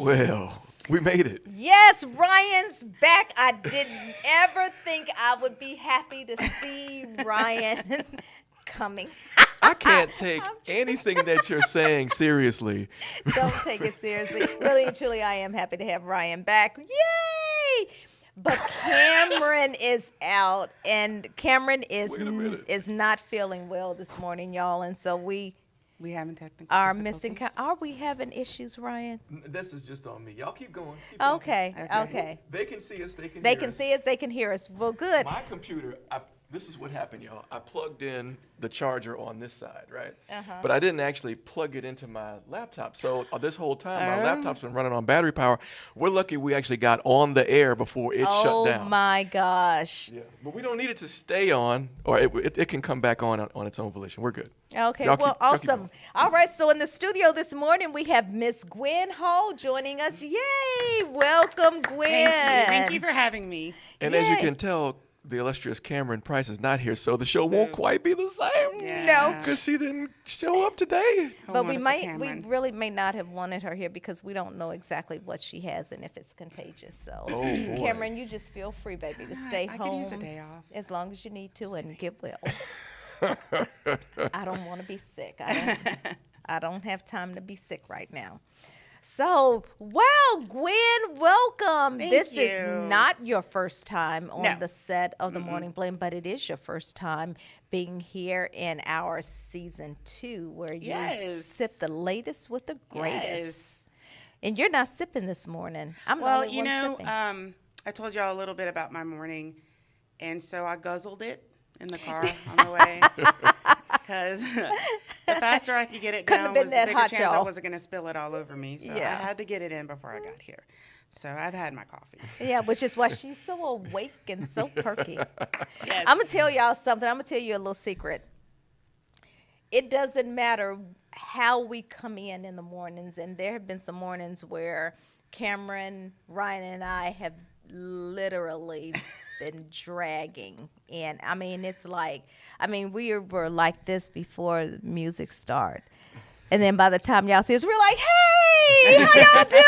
Well, we made it. Yes, Ryan's back. I didn't ever think I would be happy to see Ryan coming. I can't take anything that you're saying seriously. Don't take it seriously. Really and truly, I am happy to have Ryan back. Yay! But Cameron is out, and Cameron is not feeling well this morning, y'all. And so we having technical are difficulties. missing. Are we having issues, Ryan? This is just on me. Y'all keep going. Okay. They can see us. They can They hear can us. see us. They can hear us. Well, good. My computer, this is what happened, y'all. I plugged in the charger on this side, right? But I didn't actually plug it into my laptop. So this whole time, my laptop's been running on battery power. We're lucky we actually got on the air before it shut down. Oh, my gosh. Yeah, but we don't need it to stay on, or it can come back on its own volition. We're good. Okay, Y'all well, keep awesome. going. All right, so in the studio this morning, we have Miss Gwen Hall joining us. Yay! Welcome, Gwen. Thank you for having me. And as you Yay. can tell, the illustrious Cameron Price is not here, so the show won't quite be the same. Yeah. No. Because she didn't show up today. Oh, But we wonderful we Cameron. really may not have wanted her here because we don't know exactly what she has and if it's contagious. So, Oh, boy. Cameron, you just feel free, baby, to stay I home could use a day off. as long as you need to and get well. I don't want to be sick. I don't have time to be sick right now. So, well, Gwen, welcome. Thank This you. is not your first time on No. the set of the Morning Blend, but it is your first time being here in our season 2, where you Yes. sip the latest with the greatest. Yes. And you're not sipping this morning. I'm the Well, only you one know, sipping. I told y'all a little bit about my morning, and so I guzzled it in the car on the way because the faster I could get it Couldn't have down been was the that bigger hot, chance I y'all. wasn't going to spill it all over me. So Yeah. I had to get it in before I got here. So I've had my coffee. Yeah, which is why she's so awake and so perky. Yes. I'm going to tell y'all something. I'm going to tell you a little secret. It doesn't matter how we come in the mornings, and there have been some mornings where Cameron, Ryan, and I have literally been dragging. And, I mean, it's like, we were like this before the music started. And then by the time y'all see us, we're like, hey, how y'all doing?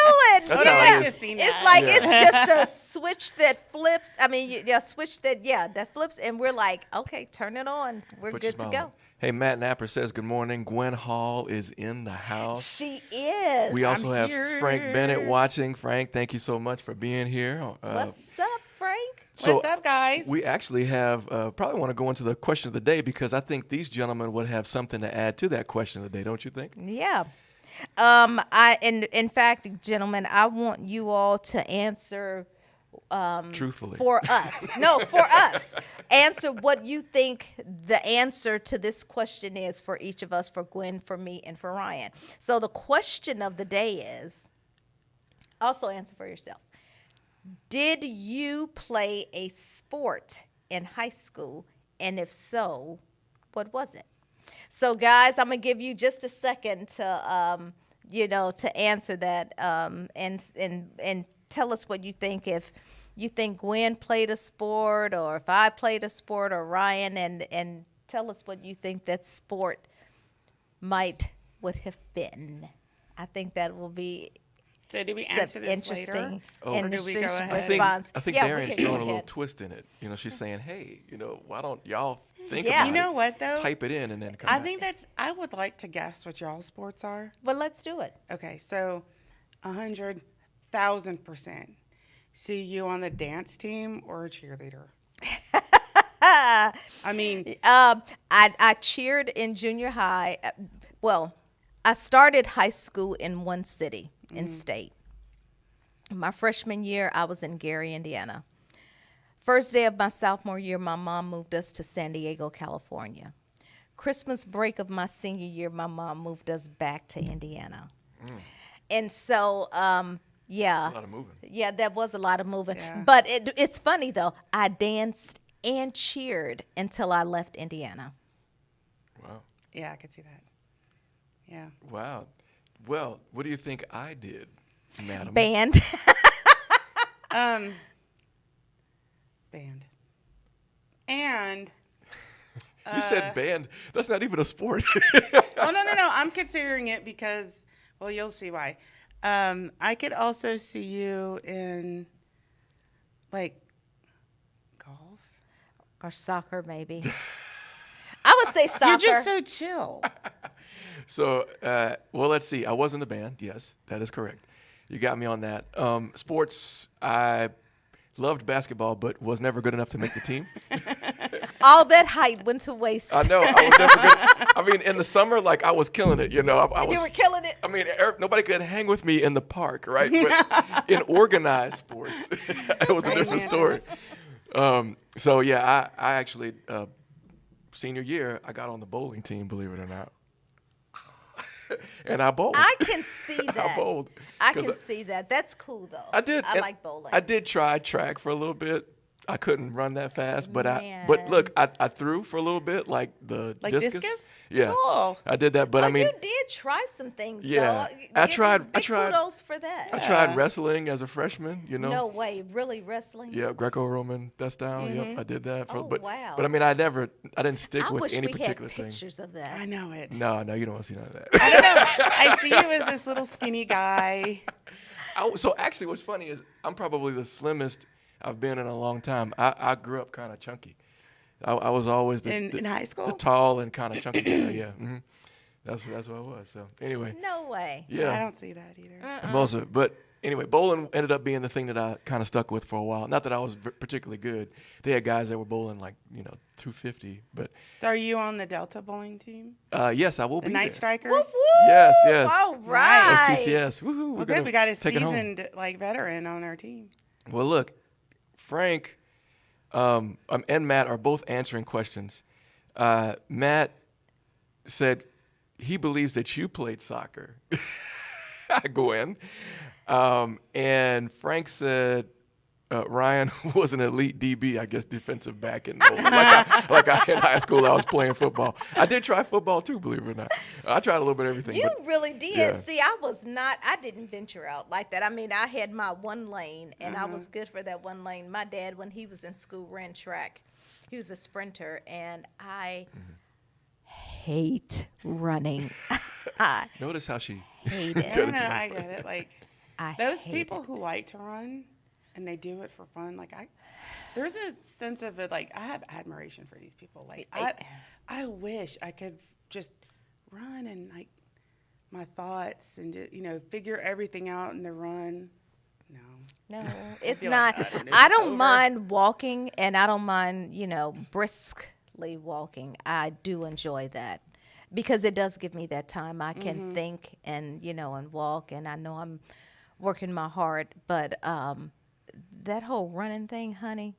That's how it is. It's like it's just a switch that flips. I mean, a switch that flips, and we're like, okay, turn it on. We're Put your good to smile go. on. Hey, Matt Napper says, good morning. Gwen Hall is in the house. She is. We also have here. Frank Bennett watching. Frank, thank you so much for being here. What's up, Frank? What's up, guys? We actually have probably want to go into the question of the day because I think these gentlemen would have something to add to that question of the day, don't you think? Yeah. In fact, gentlemen, I want you all to answer Truthfully. for us. No, for us. Answer what you think the answer to this question is for each of us, for Gwen, for me, and for Ryan. So the question of the day is, also answer for yourself. Did you play a sport in high school? And if so, what was it? So, guys, I'm gonna give you just a second to, to answer that, and tell us what you think. If you think Gwen played a sport, or if I played a sport, or Ryan, and tell us what you think that sport would have been. I think that will be. So do we Some answer this interesting, later? Or do we interesting go ahead? response. I think Yeah, we Darian's can go throwing a little ahead. twist in it. She's saying, hey, why don't y'all think Yeah. about You know what, though? Type it in and then come I back. think I would like to guess what y'all sports are. Well, let's do it. Okay, so 100,000%. See you on the dance team or a cheerleader? I mean, I cheered in junior high. Well, I started high school in one city in state. My freshman year, I was in Gary, Indiana. First day of my sophomore year, my mom moved us to San Diego, California. Christmas break of my senior year, my mom moved us back to Indiana. And so, yeah. A lot of moving. Yeah, that was a lot of moving. Yeah. But it's funny, though. I danced and cheered until I left Indiana. Wow. yeah, I could see that. Yeah. Wow. Well, what do you think I did, madam? Band. Band. And You said band. That's not even a sport. oh no, I'm considering it because, well, you'll see why. I could also see you in like golf. Or soccer, maybe. I would say soccer. You're just so chill. So, well, let's see. I was in the band. Yes, that is correct. You got me on that. Sports, I loved basketball, but was never good enough to make the team. All that height went to waste. I know. I was never good. I mean, in the summer, like I was killing it. You know, I was. You were killing it. I mean, nobody could hang with me in the park, right? But in organized sports, it was a different story. So yeah, I actually senior year I got on the bowling team, believe it or not, and I bowled. I can see that. I bowled. I can see that. That's cool though. I did. I like bowling. I did try track for a little bit. I couldn't run that fast, but Man. but look, I threw for a little bit, like the Like discus. discus? Yeah, Cool. I did that, but I mean, you did try some things. Yeah. though. I Give tried- you I big tried- Kudos for that. I tried wrestling as a freshman. You know. No way, really wrestling. Yeah, Greco-Roman, that's down. Yep, I did that. Oh, but wow. But I mean, I didn't stick I with wish any we particular had thing. pictures of that. I know it. No, you don't want to see none of that. I don't know. I see you as this little skinny guy. So actually, what's funny is I'm probably the slimmest I've been in a long time. I grew up kind of chunky. I was always In high school? the tall and kind of chunky guy. Yeah, that's what I was. So anyway, No way. I yeah. don't see that either. Most of it. But anyway, bowling ended up being the thing that I kind of stuck with for a while. Not that I was particularly good. They had guys that were bowling like 250. But So are you on the Delta bowling team? yes, I will The be Night there. Strikers? Whoop, whoop. Yes. All right. STCS. Woohoo. Well, good. We got a take it home. seasoned veteran on our team. Well, look, Frank and Matt are both answering questions. Matt said he believes that you played soccer, Gwen. And Frank said Ryan was an elite DB, I guess defensive back in in high school. I was playing football. I did try football too, believe it or not. I tried a little bit of everything. You but really did. yeah. See, I didn't venture out like that. I mean, I had my one lane, and I was good for that one lane. My dad, when he was in school, ran track. He was a sprinter, and I hate running. I Notice how she hate it. No, I get it. Like I those hate people it. who like to run and they do it for fun. Like there's a sense of it. Like I have admiration for these people. Like I wish I could just run and like my thoughts and just, figure everything out in the run. No. No, it's feel not. like that when I it's don't over. mind walking, and I don't mind, briskly walking. I do enjoy that because it does give me that time. I can think and, and walk, and I know I'm working my heart. But that whole running thing, honey,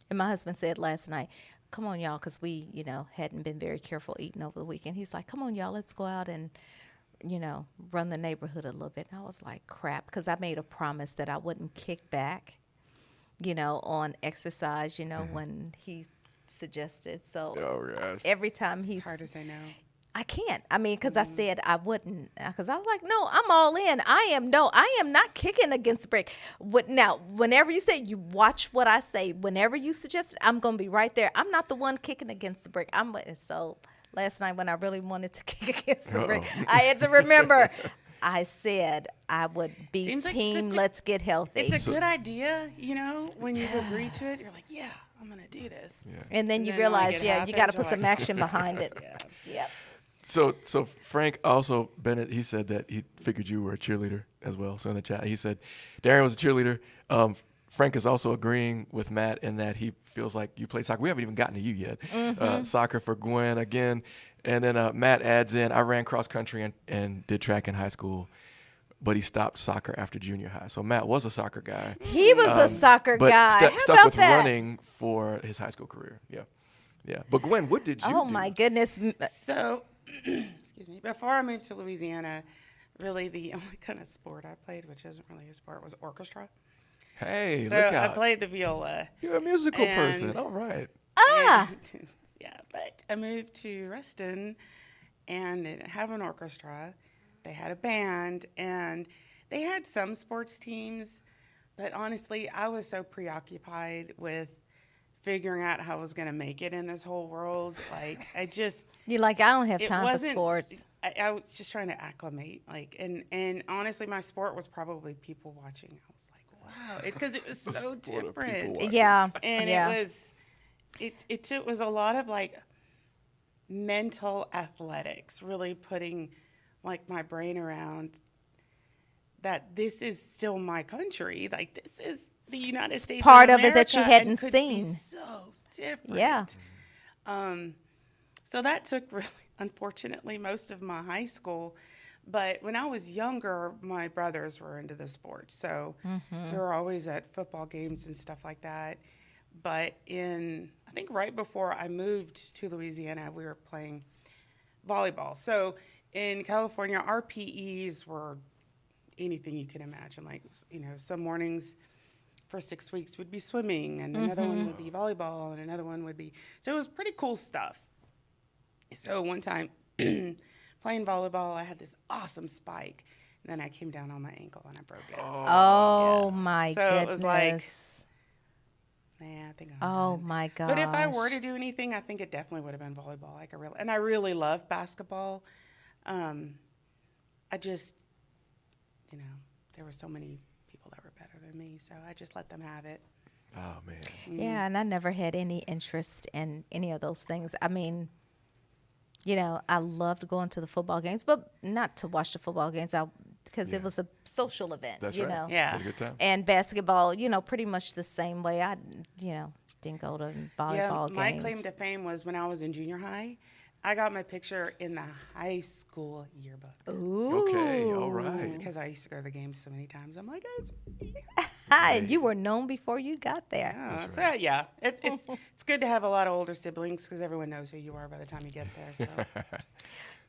and my husband said last night, come on, y'all, because we, hadn't been very careful eating over the weekend. He's like, come on, y'all, let's go out and run the neighborhood a little bit. And I was like, crap, because I made a promise that I wouldn't kick back, on exercise, when he suggested. So Oh gosh. every time It's hard to say no. I can't. I mean, because I said I wouldn't. Because I was like, no, I'm all in. I am not kicking against the brick. Now, whenever you say, you watch what I say. Whenever you suggest it, I'm going to be right there. I'm not the one kicking against the brick. So last night when I really wanted to kick against the brick, I had to remember. I said I would be Seems like team. such a- Let's get healthy. It's a good idea, when you agree to it. You're like, yeah, I'm gonna do this. Yeah. and then And you then, like, realize, it you got to happens, put you're some like- action behind it. Yeah. Yep. So Frank also, Bennett, he said that he figured you were a cheerleader as well. So in the chat, he said Darian was a cheerleader. Frank is also agreeing with Matt in that he feels like you play soccer. We haven't even gotten to you yet. Soccer for Gwen again. And then Matt adds in, I ran cross country and did track in high school, but he stopped soccer after junior high. So Matt was a soccer guy. He was a soccer but guy. How stuck about with that? running for his high school career. Yeah. But Gwen, what did you do? Oh my goodness. So, excuse me. Before I moved to Louisiana, really the only kind of sport I played, which isn't really a sport, was orchestra. Hey, So look I out. played the viola. You're a musical and- person. All right. And- yeah, but I moved to Reston, and they didn't have an orchestra. They had a band, and they had some sports teams, but honestly, I was so preoccupied with figuring out how I was going to make it in this whole world. Like, You're like, I don't have it time for wasn't sports. I was just trying to acclimate, like, and honestly, my sport was probably people watching. I was like, wow, because it was so Sport of people different. watching. Yeah. And yeah. it was a lot of like mental athletics, really putting like my brain around that this is still my country. Like this is the United States. part of of it that you America, hadn't and could be seen. so different. Yeah. So that took really, unfortunately, most of my high school. But when I was younger, my brothers were into the sports. So we were always at football games and stuff like that. But I think right before I moved to Louisiana, we were playing volleyball. So in California, our PEs were anything you can imagine. Like, some mornings for 6 weeks would be swimming, and another one would be volleyball, and another one would be, so it was pretty cool stuff. So one time playing volleyball, I had this awesome spike, and then I came down on my ankle and I broke it. Oh, Yeah. my So goodness. it was like, yeah, I think I'm oh, done. my gosh. But if I were to do anything, I think it definitely would have been volleyball. And I really love basketball. I just, there were so many people that were better than me, so I just let them have it. Oh, man. Yeah, and I never had any interest in any of those things. I mean, I loved going to the football games, but not to watch the football games because it was a social event, That's right. Yeah. Had a good time. And basketball, pretty much the same way. I, didn't go to volleyball games. My claim to fame was when I was in junior high, I got my picture in the high school yearbook. Ooh. Okay, all right. Because I used to go to the games so many times. I'm like, it's And you were known before you got there. yeah. It's good to have a lot of older siblings because everyone knows who you are by the time you get there. So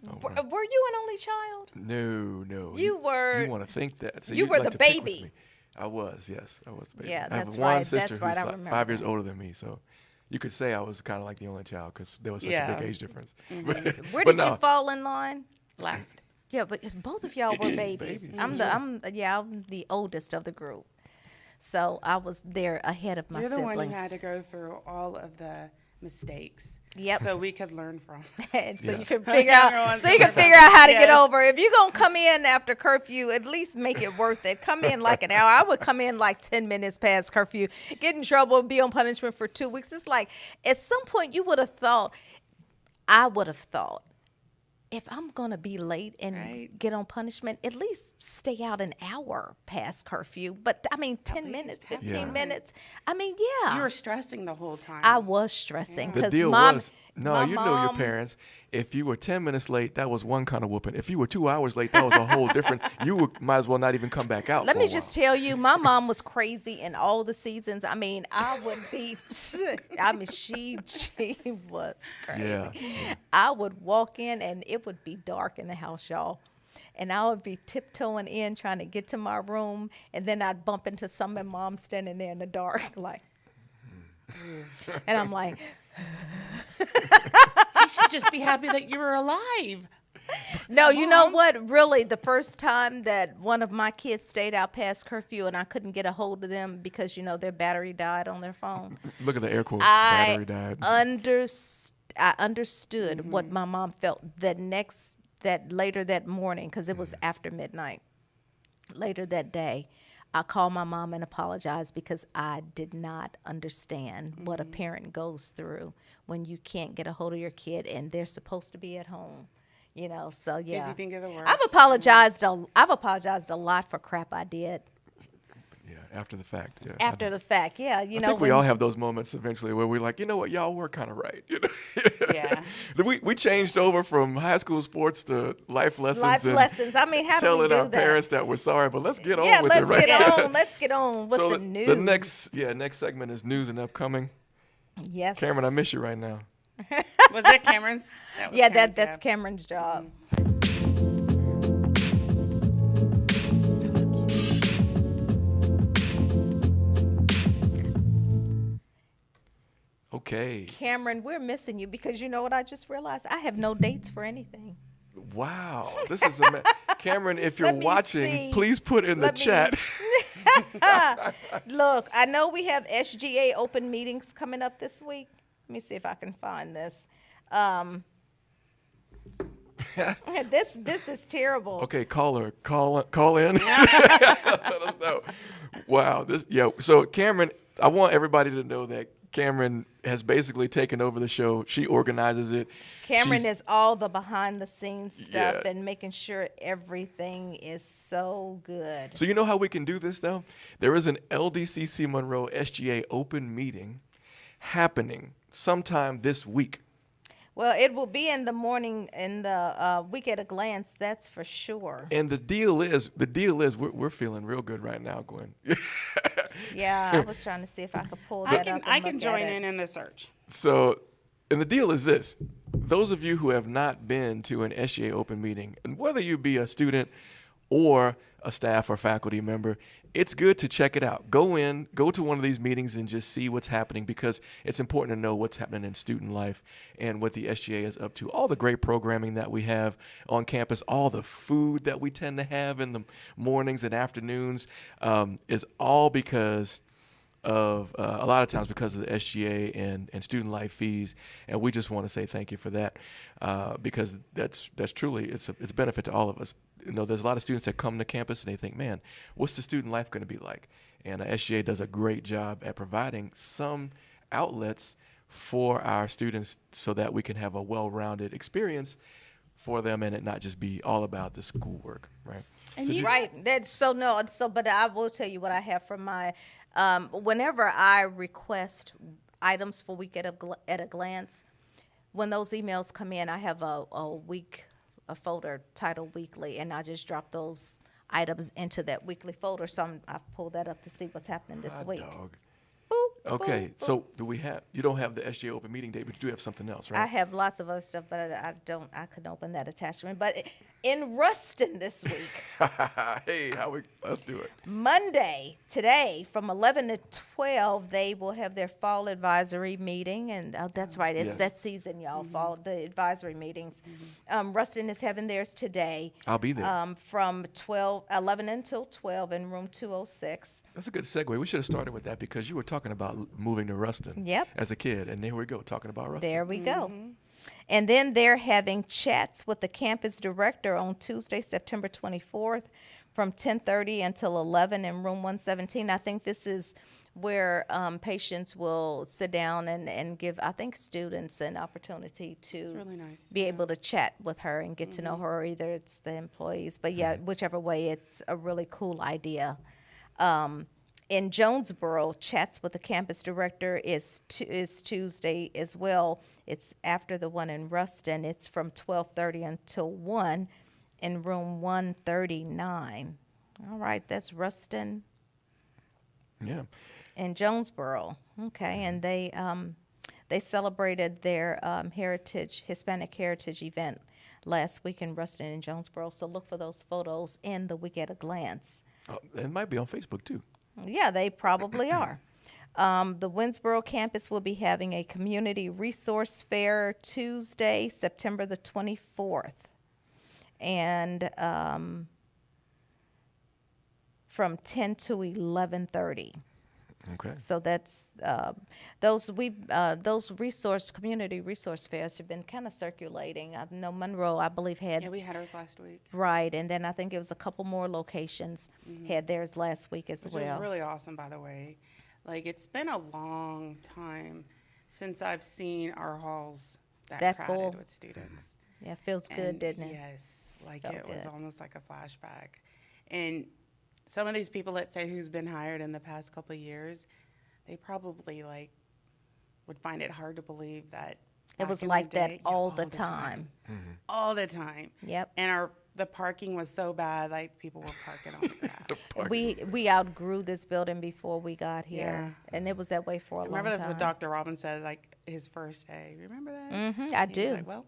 Were you an only child? No. You were- You want to think that. So you you'd were like the to pick with baby. me. I was, yes. I was the baby. Yeah, I have that's one right. sister That's right. I who's like remember 5 years that. older than me, so you could say I was kind of like the only child because there was such a Yeah. big age difference. Where But did you fall in line? last. Yeah, but both of y'all were babies. Babies, I'm the oldest of the group. So I was there ahead of my You're the siblings. one who had to go through all of the mistakes. Yep. So we could learn from. And so Yeah. you can figure out Everyone's so you can gonna- figure out how to get Yes. over. If you're gonna come in after curfew, at least make it worth it. Come in like an hour. I would come in like 10 minutes past curfew, get in trouble, be on punishment for 2 weeks. It's like at some point I would have thought, if I'm gonna be late and Right. get on punishment, at least stay out an hour past curfew. But I mean 10 least minutes, have 15 time. minutes. I mean, yeah. You were stressing the whole time. I was stressing The because deal mom was, my you know your mom- parents. If you were 10 minutes late, that was one kind of whooping. If you were 2 hours late, that was a whole different. Might as well not even come back out. Let for me a just while. tell you, my mom was crazy in all the seasons. I mean, I would be, she was crazy. Yeah. I would walk in and it would be dark in the house, y'all. And I would be tiptoeing in trying to get to my room. And then I'd bump into some of mom standing there in the dark, like, and I'm like, You should just be happy that you were alive. no, you know what? Really, the first time that one of my kids stayed out past curfew and I couldn't get a hold of them because, their battery died on their phone. Look at the air quotes. Battery died. I understood what my mom felt later that morning, because it was after midnight. Later that day, I called my mom and apologized because I did not understand what a parent goes through when you can't get a hold of your kid and they're supposed to be at home. So yeah. you think you're the worst. I've apologized a lot for crap I did Yeah, after the fact. Yeah. after the fact. Yeah, I think we all have those moments eventually where we're like, you know what, y'all were kind of right. Yeah. we changed over from high school sports to life lessons. Life and lessons. I mean, how do we telling do our that? parents that we're sorry, but let's get Yeah, on with let's it, right? get on. Let's get on with So the news. the next segment is news and upcoming. Yes. Cameron, I miss you right now. Was that Cameron's? That was Yeah, Cameron's, that's Cameron's job. Okay. Cameron, we're missing you because you know what I just realized? I have no dates for anything. Wow, this is Cameron. If you're Let me watching, see. please put in the Let me- chat. Look, I know we have SGA open meetings coming up this week. Let me see if I can find this. This is terrible. Okay, caller, call in. Let us know. Wow, So Cameron, I want everybody to know that Cameron has basically taken over the show. She organizes it. Cameron She's- is all the behind the scenes stuff Yeah. and making sure everything is so good. So you know how we can do this though? There is an LDCC Monroe SGA open meeting happening sometime this week. Well, it will be in the morning in the week at a glance, that's for sure. And the deal is we're feeling real good right now, Gwen. Yeah, I was trying to see if I could pull that up. I and can look join at it. in the search. So, and the deal is this. Those of you who have not been to an SGA open meeting, and whether you be a student or a staff or faculty member, it's good to check it out. Go to one of these meetings and just see what's happening, because it's important to know what's happening in student life and what the SGA is up to. All the great programming that we have on campus, all the food that we tend to have in the mornings and afternoons is all because of a lot of times because of the SGA and student life fees, and we just want to say thank you for that, because that's truly it's a benefit to all of us. You know, there's a lot of students that come to campus and they think, man, what's the student life going to be like? And SGA does a great job at providing some outlets for our students so that we can have a well-rounded experience for them and it not just be all about the schoolwork, right? And So you- just- Right. But I will tell you what I have from my, whenever I request items for week at a glance, when those emails come in, I have a folder titled Weekly, and I just drop those items into that weekly folder. So I pulled that up to see what's happening this Hot week. dog. Boop, Okay, boop, so you don't have the SGA open meeting date, but you do have something else, I right? have lots of other stuff, but I couldn't open that attachment. But in Ruston this week, Hey, let's do it. Monday, today, from 11 to 12, they will have their fall advisory meeting. And that's right, it's Yes. that season, y'all, fall, the advisory meetings. Ruston is having theirs today. I'll be there. From 11 until 12 in room 206. That's a good segue. We should have started with that because you were talking about moving to Ruston Yep. as a kid, and here we go talking about Ruston. There we go. And then they're having chats with the campus director on Tuesday, September 24th from 10:30 until 11 in room 117. I think this is where patients will sit down and give, I think, students an opportunity to really nice, be able to chat with her and get to know her, or either it's the employees. But yeah, whichever way, it's a really cool idea. In Jonesboro, chats with the campus director is Tuesday as well. It's after the one in Ruston. It's from 12:30 until 1 in room 139. All right, that's Ruston Yeah. and Jonesboro. Okay, and they celebrated their Hispanic Heritage event last week in Ruston and Jonesboro. So look for those photos in the Week at a Glance. It might be on Facebook too. Yeah, they probably are. The Winsboro campus will be having a community resource fair Tuesday, September the 24th. And from 10 to 11:30. Okay. So that's those community resource fairs have been kind of circulating. I know Monroe, I believe, had Yeah, we had ours last week, right, and then I think it was a couple more locations had theirs last week as which well. was really awesome, by the way. Like, it's been a long time since I've seen our halls That crowded full. with students. Yeah, it feels good, And didn't it? Yes, like Felt it was good. almost like a flashback. And some of these people, let's say, who's been hired in the past couple of years, they probably like would find it hard to believe that It back was in the like that day- all the time. all the time. Yep. And the parking was so bad, like people were parking on the grass. We outgrew this building before we got here, Yeah. and it was that way for a I long remember time. that's what Dr. Robbins said, like his first day. Remember that? I And he was do. like, well,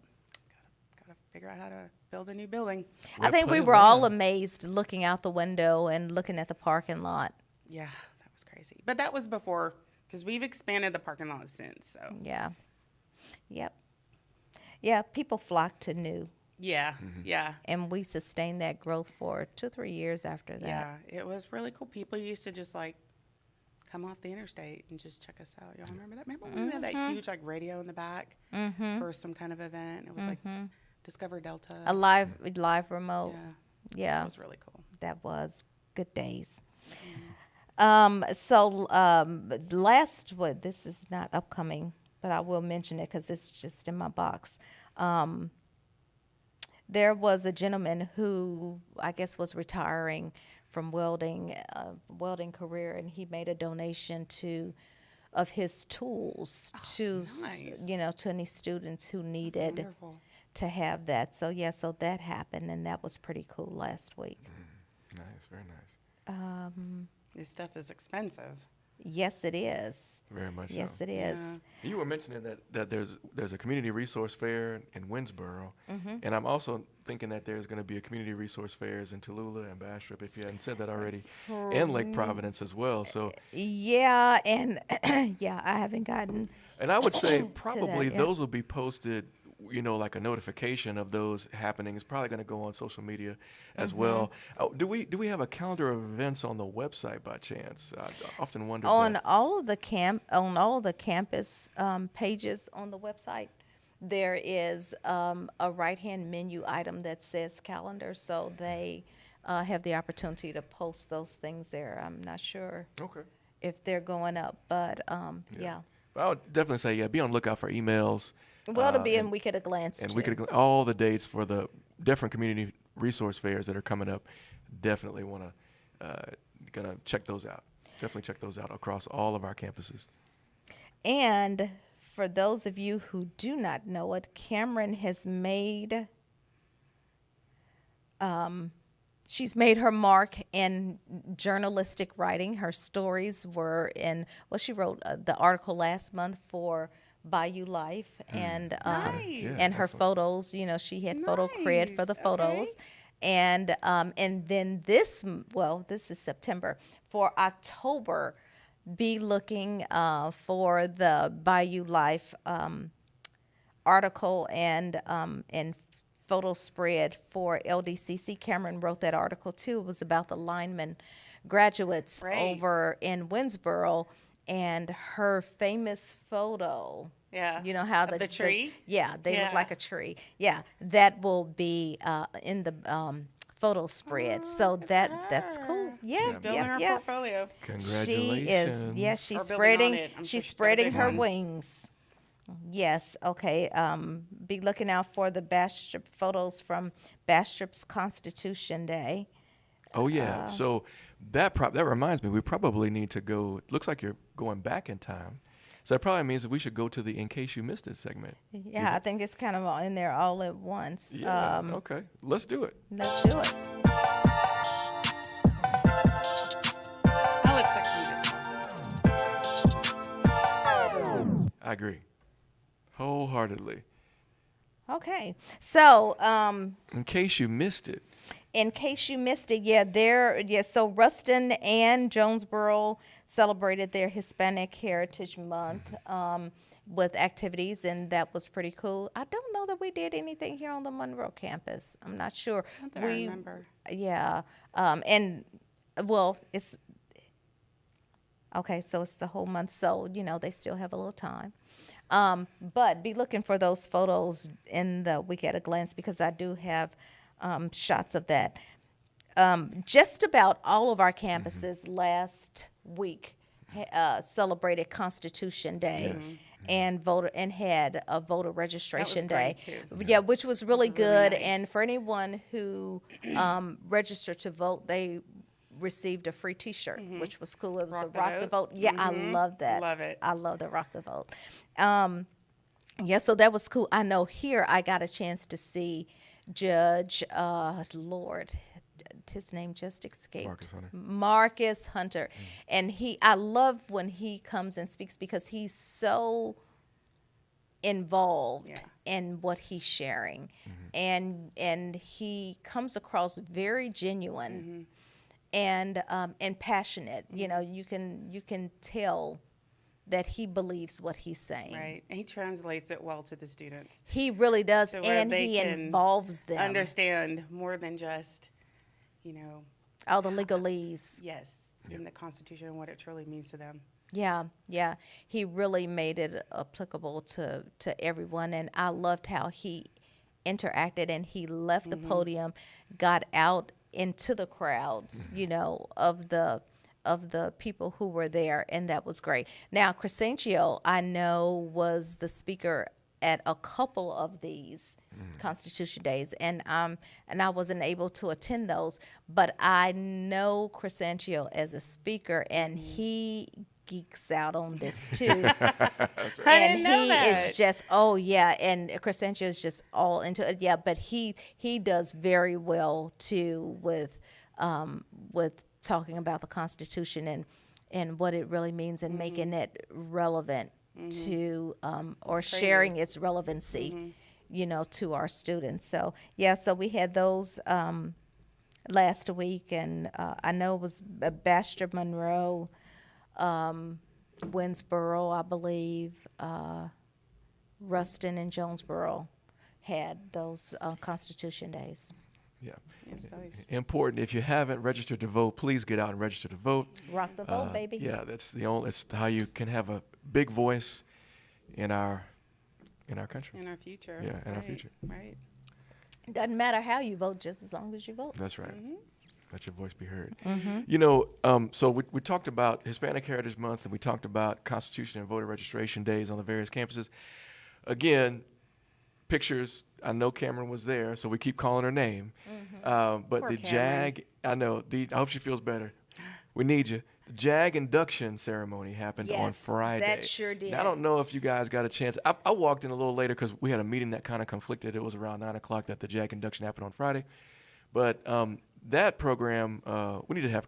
gotta figure out how to build a new building. I think we plenty of were all land. amazed looking out the window and looking at the parking lot. Yeah, that was crazy. But that was before, because we've expanded the parking lot since. So Yeah. Yep. Yeah, people flock to new, yeah, yeah. and we sustained that growth for 2 or 3 years after that. Yeah, it was really cool. People used to just like come off the interstate and just check us out. Y'all remember that? Remember when we had that huge like radio in the back for some kind of event? It was like Discover Delta. A live remote. Yeah, Yeah, that was really cool. that was good days. This is not upcoming, but I will mention it because it's just in my box. There was a gentleman who I guess was retiring from welding career, and he made a donation of his tools nice. to any students who needed Wonderful. to have that. So so that happened, and that was pretty cool last week. Nice, very nice. This stuff is expensive. Yes, it is. Very much so. Yes, it is. Yeah. You were mentioning that there's a community resource fair in Winsboro, Mm-hmm. and I'm also thinking that there's going to be a community resource fairs in Tallulah and Bastrop, if you hadn't said that already, and Lake Providence as well. So, Yeah, and yeah, I haven't gotten. and I would say probably yeah. those will be posted, like a notification of those happenings. Probably going to go on social media as Mm-hmm. well. Do we have a calendar of events on the website by chance? I often wonder On that. all of the campus pages on the website, there is a right-hand menu item that says calendar, so they have the opportunity to post those things there. I'm not sure Okay. if they're going up, but yeah. But I would definitely say, be on the lookout for emails. Well, to be in and- Week at a Glance, And too. we could all the dates for the different community resource fairs that are coming up. Definitely want to gonna check those out. Definitely check those out across all of our campuses. And for those of you who do not know it, Cameron has made she's made her mark in journalistic writing. Her stories were she wrote the article last month for Bayou Life, and Nice. Yeah, and her excellent. photos. She had photo cred for the Nice, photos. okay. And then this is September. For October, be looking for the Bayou Life article and photo spread for LDCC. Cameron wrote that article too. It was about the lineman graduates Right. over in Winsboro, and her famous photo. Yeah. You know how Of the tree? they look Yeah. like a tree. Yeah, that will be in the photo spread. So that's cool. Yeah, Building her yeah. portfolio. Congratulations. She's Or building spreading. on it. I'm sure She's she's got a spreading big her one. wings. Yes. Okay. Be looking out for the Bastrop photos from Bastrop's Constitution Day. Oh yeah. So that reminds me, we probably need to go. It looks like you're going back in time. So that probably means that we should go to the In Case You Missed It segment. Yeah, I think it's kind of all in there all at once. Yeah. Okay. Let's do it. Let's do it. I'll expect some. I agree. Wholeheartedly. Okay. So, In case you missed it. in case you missed it, so Ruston and Jonesboro celebrated their Hispanic Heritage Month with activities, and that was pretty cool. I don't know that we did anything here on the Monroe campus. I'm not sure. Not that I remember. Yeah. It's okay. So it's the whole month. So, they still have a little time. But be looking for those photos in the Week at a Glance, because I do have shots of that. Just about all of our campuses last week celebrated Constitution Day. Yes. And had a voter registration day. great, too. Yeah, which was really was really good. nice. And for anyone who registered to vote, they received a free T-shirt, which was cool. It was Rock a the Rock the Vote. Vote. Yeah, I love that. Love it. I love the Rock the Vote. Yeah, so that was cool. I know here I got a chance to see Judge, Lord, his name just escaped. Marcus Hunter. Marcus Hunter. And I love when he comes and speaks, because he's so involved Yeah. in what he's sharing. And he comes across very genuine and passionate. You can tell that he believes what he's saying. Right. And he translates it well to the students. He really does, So where and they he can involves them. Understand more than just, All the legalese. yes, in the Constitution and what it truly means to them. Yeah. He really made it applicable to everyone, and I loved how he interacted, and he left the podium, got out into the crowds, of the people who were there, and that was great. Now, Crescentio, I know, was the speaker at a couple of these Constitution Days, and I wasn't able to attend those, but I know Crescentio as a speaker, and he geeks out on this too. That's right. I And didn't know he that. is just, and Crescentio is just all into it. Yeah, but he does very well too with talking about the Constitution and what it really means, and making it relevant to or sharing its relevancy, to our students. So so we had those last week, and I know it was Baxter Monroe, Winsboro, I believe, Ruston and Jonesboro had those Constitution Days. Yeah. It was nice. Important. If you haven't registered to vote, please get out and register to vote. Rock the vote, baby. Yeah, that's how you can have a big voice in our country. In our future. Yeah, in our Right, future. Right. Doesn't matter how you vote, just as long as you vote. That's right. Mm-hmm. Let your voice be heard. Mm-hmm. So we talked about Hispanic Heritage Month, and we talked about Constitution and voter registration days on the various campuses. Again, pictures. I know Cameron was there, so we keep calling her name. But Poor the Cameron. JAG, I know. I hope she feels better. We need you. The JAG induction ceremony happened on Yes, Friday. that sure did. Now, I don't know if you guys got a chance. I walked in a little later because we had a meeting that kind of conflicted. It was around 9 o'clock that the JAG induction happened on Friday. But that program, we need to have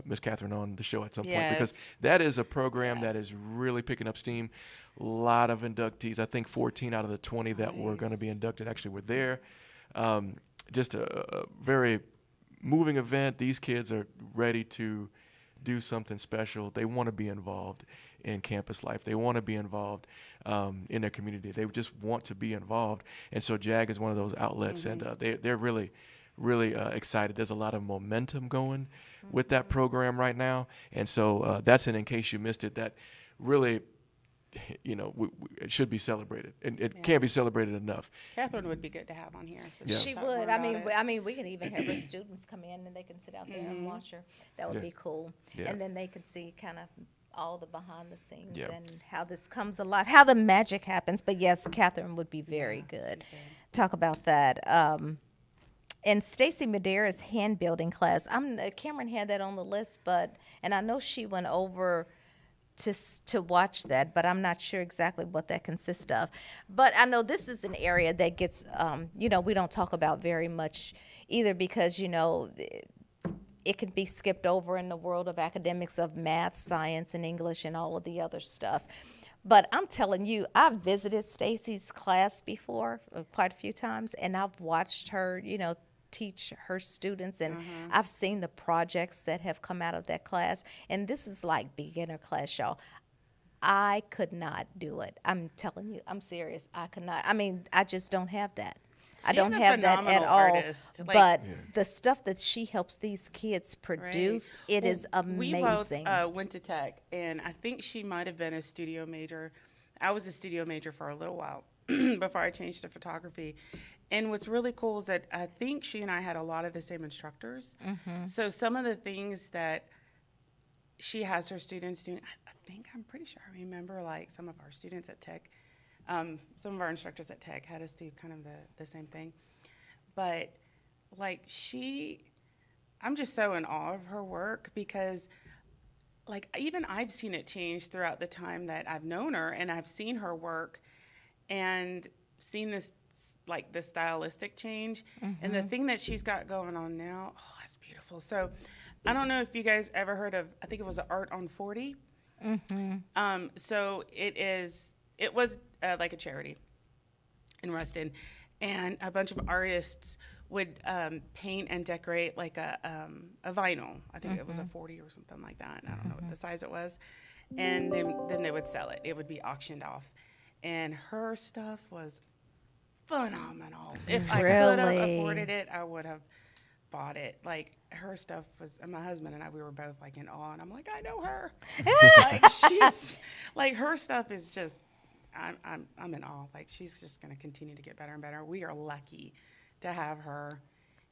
Miss Catherine on the show at some point, because Yes. that is a program that is really picking up steam. A lot of inductees. I think 14 out of the 20 that were going to be inducted actually were there. Just a very moving event. These kids are ready to do something special. They want to be involved in campus life. They want to be involved in their community. They just want to be involved. And so JAG is one of those outlets, and they're really excited. There's a lot of momentum going with that program right now. And so that's in case you missed it, that really, it should be celebrated. And it can't be celebrated enough. Catherine would be good to have on here. So Yeah. She talk more would. about it. I mean, we can even have her students come in and they can sit out there and watch her. That would Yeah. be cool. Yeah. And then they could see kind of all the behind the scenes Yeah. and how this comes alive, how the magic happens. But yes, Catherine would be very good. she's good. Talk about that. And Stacy Madera's hand building class. Cameron had that on the list, and I know she went over to watch that, but I'm not sure exactly what that consists of. But I know this is an area that gets, we don't talk about very much either, because it can be skipped over in the world of academics, of math, science, and English, and all of the other stuff. But I'm telling you, I've visited Stacy's class before quite a few times, and I've watched her, teach her students, and I've seen the projects that have come out of that class. And this is like beginner class, y'all. I could not do it. I'm telling you, I'm serious. I could not. I mean, I just don't have that. I She's don't a have that at phenomenal all. artist. Like- But the stuff that she helps these kids produce, it Well, is amazing. We both went to tech, and I think she might have been a studio major. I was a studio major for a little while before I changed to photography. And what's really cool is that I think she and I had a lot of the same instructors. So some of the things that she has her students doing, I'm pretty sure I remember like some of our students at tech, some of our instructors at tech had us do kind of the same thing. But like I'm just so in awe of her work, because like even I've seen it change throughout the time that I've known her, and I've seen her work and seen this like the stylistic change. And the thing that she's got going on now, that's beautiful. So I don't know if you guys ever heard of, I think it was Art on 40. So it was like a charity in Ruston, and a bunch of artists would paint and decorate like a vinyl. I think it was a 40 or something like that. I don't know what the size it was. And then they would sell it. It would be auctioned off. And her stuff was phenomenal. If I could have Really? afforded it, I would have bought it. Like her stuff was, and my husband and I, we were both like in awe, and I'm like, I know her. Like she's, like her stuff is just, I'm in awe. Like, she's just going to continue to get better and better. We are lucky to have her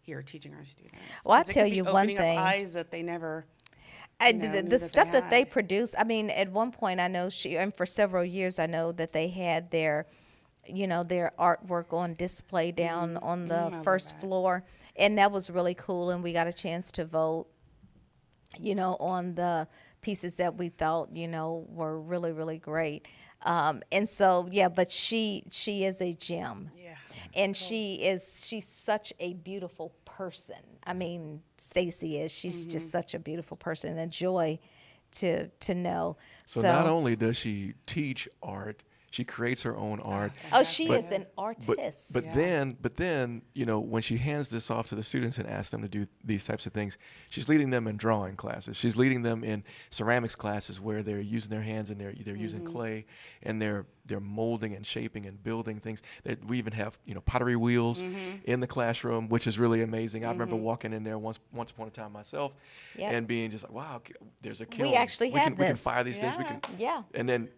here teaching our students. Well, I'll 'Cause it tell could be you one opening up thing. eyes that they never. The stuff that they had. produce, I mean, at one point I know and for several years I know that they had their their artwork on display down on the I love first that. floor, and that was really cool, and we got a chance to vote on the pieces that we thought were really, really great. And so but she is a gem. Yeah. And she's such a beautiful person. I mean, Stacy is. She's just such a beautiful person and a joy to know. So not only does she teach art, she creates her own art. Oh, she But- is an artist. But then, when she hands this off to the students and asks them to do these types of things, she's leading them in drawing classes. She's leading them in ceramics classes where they're using their hands and they're using clay and they're molding and shaping and building things. We even have pottery wheels in the classroom, which is really amazing. I remember walking in there once upon a time myself, Yep. and being just like, wow, there's a kiln. actually have We can this. fire these things. We Yeah. can Yeah. and then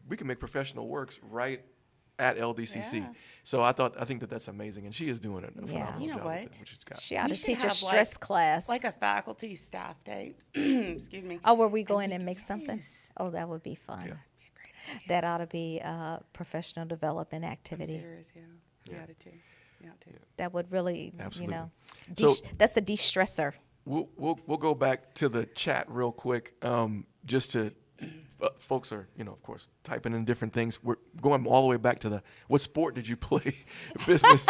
we can make professional works right at LDCC. Yeah. So I think that's amazing, and she is doing a phenomenal You know job with what? it, which is got. She ought We to should teach a have, stress class. Like a faculty staff day. Excuse me. Oh, where we go in and make something? Yes. Oh, that would be fun. Yeah. That'd be a great idea. That ought to be a professional development I'm activity. serious, yeah. You ought to. You ought to. That would really, Absolutely. de- So- that's a de-stressor. We'll go back to the chat real quick, just to. Folks are, of course, typing in different things. We're going all the way back to what sport did you play business.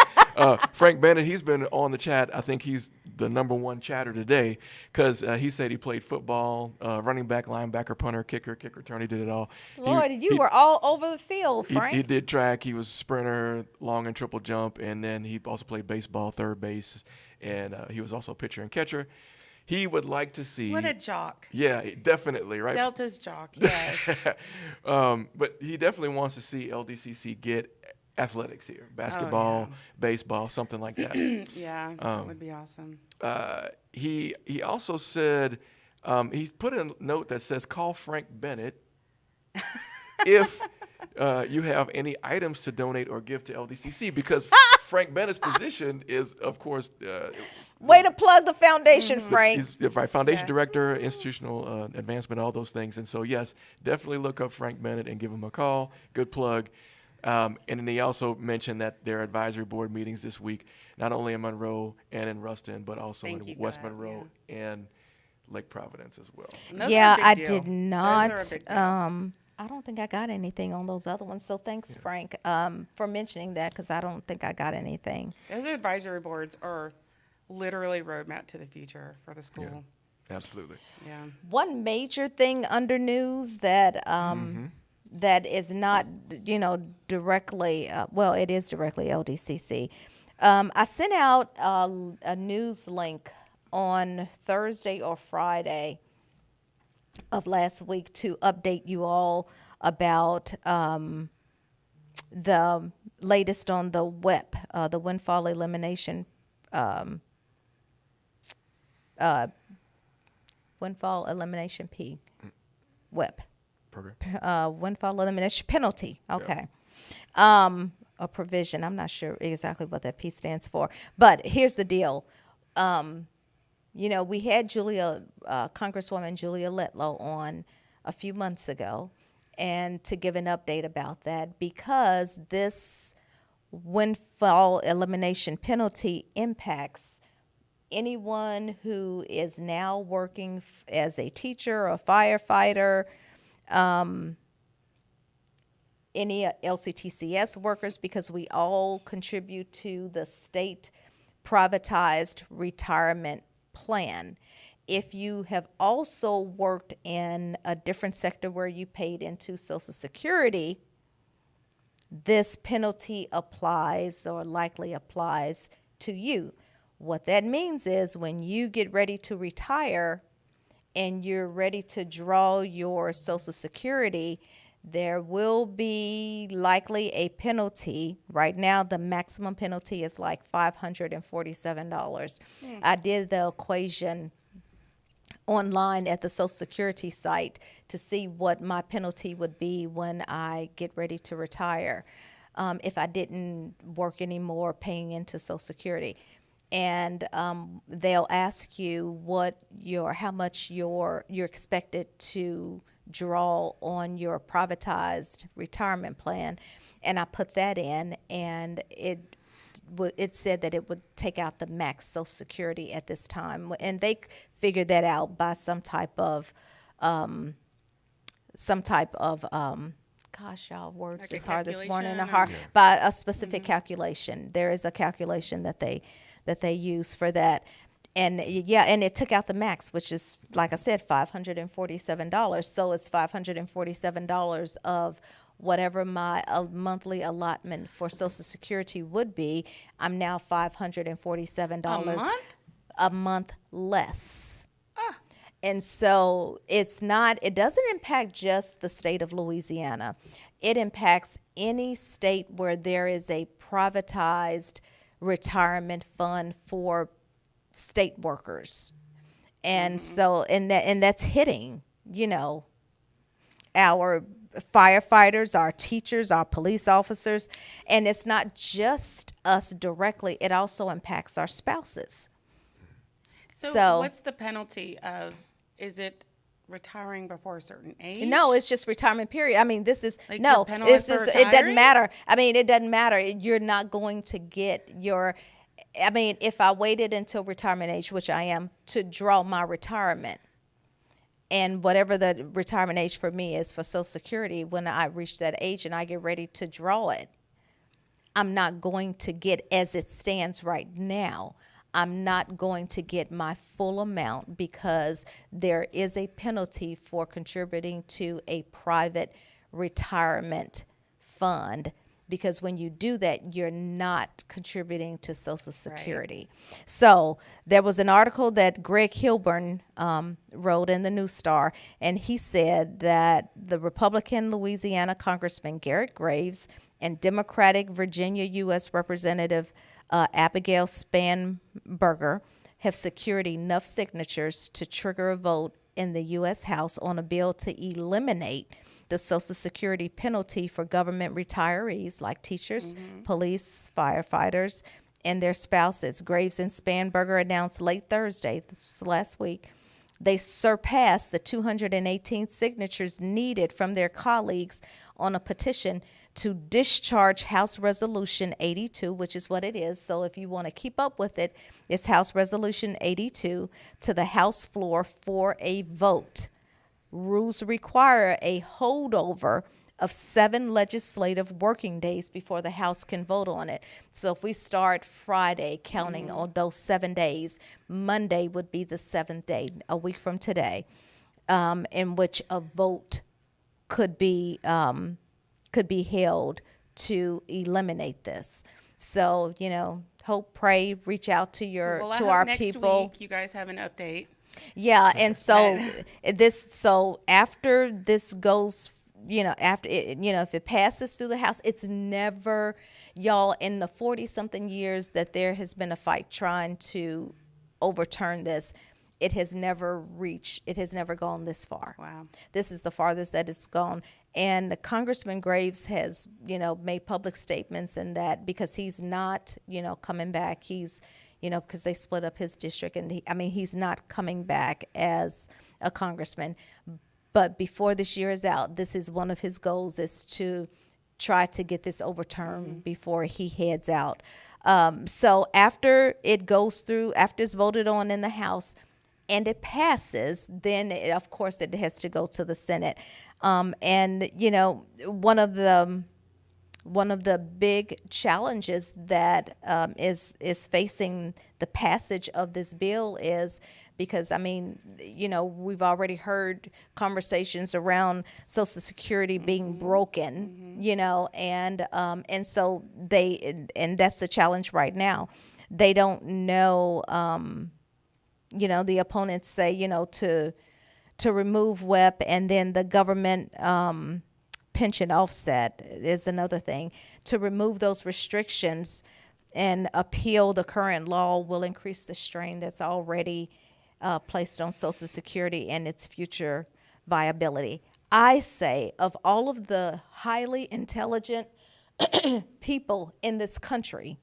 Frank Bennett, he's been on the chat. I think he's the #1 chatter today because he said he played football, running back, linebacker, punter, kicker, return. He did it all. Lord, He- you he- were all over the field, He, Frank. he did track. He was a sprinter, long and triple jump, and then he also played baseball, third base, and he was also pitcher and catcher. He would like to see. What a jock. Yeah, definitely, right? Delta's jock, yes. But he definitely wants to see LDCC get athletics here, basketball, baseball, something like that. Yeah, that would be awesome. He also said he put in a note that says call Frank Bennett if you have any items to donate or give to LDCC because Frank Bennett's position is, of course, Way to plug the foundation, Frank. he's right, foundation Yeah. director, institutional advancement, all those things. And so, yes, definitely look up Frank Bennett and give him a call. Good plug. And then he also mentioned that there are advisory board meetings this week, not only in Monroe and in Ruston, but also Thank in you, West God, And Lake Providence as well. And those Yeah, are a big I deal. did Those not. are a big deal. I don't think I got anything on those other ones. So thanks, Frank, for mentioning that because I don't think I got anything. Those advisory boards are literally roadmap to the future for the school. Absolutely. Yeah. One major thing under news that that is not directly it is directly LDCC. I sent out a news link on Thursday or Friday of last week to update you all about the latest on the WEP, the windfall elimination windfall elimination WEP. Program. Windfall elimination penalty. Okay. A provision. I'm not sure exactly what that P stands for. But here's the deal. We had Congresswoman Julia Letlow on a few months ago and to give an update about that because this windfall elimination penalty impacts anyone who is now working as a teacher, a firefighter, any LCTCS workers, because we all contribute to the state privatized retirement plan. If you have also worked in a different sector where you paid into Social Security, this penalty applies or likely applies to you. What that means is when you get ready to retire and you're ready to draw your Social Security, there will be likely a penalty. Right now, the maximum penalty is like $547. I did the equation online at the Social Security site to see what my penalty would be when I get ready to retire, if I didn't work anymore paying into Social Security. And they'll ask you how much you're expected to draw on your privatized retirement plan, and I put that in, and it said that it would take out the max Social Security at this time, and they figured that out by some type of gosh, y'all, words Like is a hard this morning. calculation or- By a specific calculation. There is a calculation that they use for that. And and it took out the max, which is, like I said, $547. So it's $547 of whatever my monthly allotment for Social Security would be. I'm now $547 a month less. And so it doesn't impact just the state of Louisiana. It impacts any state where there is a privatized retirement fund for state workers. And so, and that's hitting, our firefighters, our teachers, our police officers. And it's not just us directly, it also impacts our spouses. So what's the penalty of, is it retiring before a certain age? No, it's just retirement period. I mean, this is Like no, you're penalized for it doesn't retiring? matter. I mean, it doesn't matter. You're not going to get if I waited until retirement age, which I am, to draw my retirement, and whatever the retirement age for me is for Social Security, when I reach that age and I get ready to draw it, I'm not going to get, as it stands right now, I'm not going to get my full amount, because there is a penalty for contributing to a private retirement fund, because when you do that, you're not contributing to Social Security. Right. So there was an article that Greg Hilburn wrote in the News Star, and he said that the Republican Louisiana Congressman Garrett Graves and Democratic Virginia U.S. Representative Abigail Spanberger have secured enough signatures to trigger a vote in the U.S. House on a bill to eliminate the Social Security penalty for government retirees like teachers, police, firefighters, and their spouses. Graves and Spanberger announced late Thursday, this was last week, they surpassed the 218 signatures needed from their colleagues on a petition to discharge House Resolution 82, which is what it is. So if you want to keep up with it, it's House Resolution 82 to the House floor for a vote. Rules require a holdover of 7 legislative working days before the House can vote on it. So if we start Friday counting on those 7 days, Monday would be the 7th day, a week from today, in which a vote could be held to eliminate this. So, hope, pray, reach out to our next people. Week you guys have an update. Yeah, and so after this goes, if it passes through the House, it's never, y'all, in the 40-something years that there has been a fight trying to overturn this, it has never gone this far. Wow. This is the farthest that it's gone. And Congressman Graves has, made public statements in that, because he's not, coming back. He's, because they split up his district, and he's not coming back as a congressman. But before this year is out, this is one of his goals, is to try to get this overturned before he heads out. So after it goes through, after it's voted on in the House and it passes, then of course it has to go to the Senate. And one of the big challenges that is facing the passage of this bill is because, we've already heard conversations around Social Security being broken, and so and that's the challenge right now. They don't know, the opponents say, to remove WEP, and then the government pension offset is another thing. To remove those restrictions and appeal the current law will increase the strain that's already placed on Social Security and its future viability. I say of all of the highly intelligent people in this country,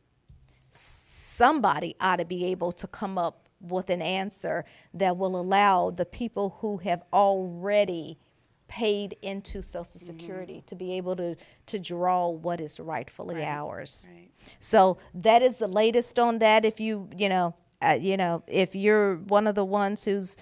somebody ought to be able to come up with an answer that will allow the people who have already paid into Social Security to be able to draw what is rightfully ours. Right. So that is the latest on that. If if you're one of the ones who's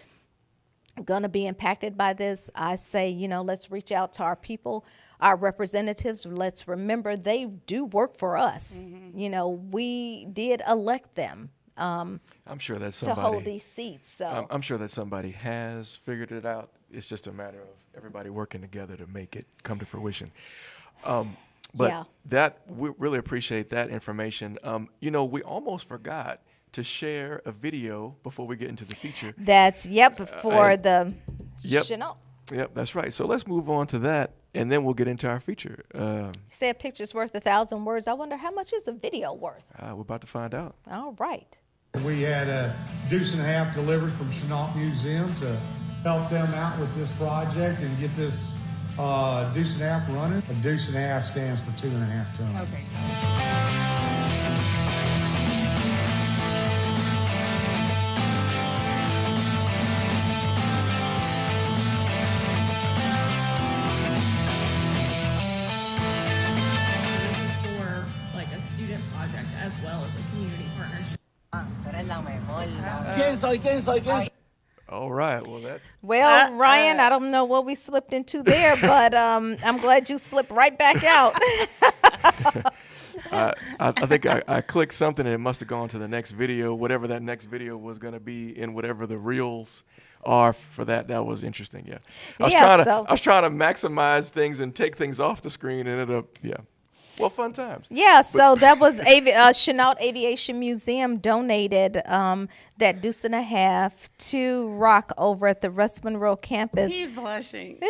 going to be impacted by this, I say, let's reach out to our people, our representatives. Let's remember they do work for us. We did elect them. I'm sure that to somebody hold these seats. So I'm sure that somebody has figured it out. It's just a matter of everybody working together to make it come to fruition. But we really appreciate that information. We almost forgot to share a video before we get into the feature. That's for the Chanel. Yep, that's right. So let's move on to that, and then we'll get into our feature. You say a picture's worth 1,000 words. I wonder how much is a video worth? We're about to find out. All right. We had a deuce and a half delivered from Chenault Museum to help them out with this project and get this deuce and a half running. A deuce and a half stands for 2.5 tons. Okay. For like a student project as well as a community partnership. All right. Well, that. Well, Ryan, I don't know what we slipped into there, but I'm glad you slipped right back out. I think I clicked something and it must have gone to the next video, whatever that next video was going to be, in whatever the reels are for that. That was interesting. Yeah. I was trying to maximize things and take things off the screen, and ended up, well, fun times. Yeah, so that was Chenault Aviation Museum donated that deuce and a half to Rock over at the West Monroe campus. He's blushing.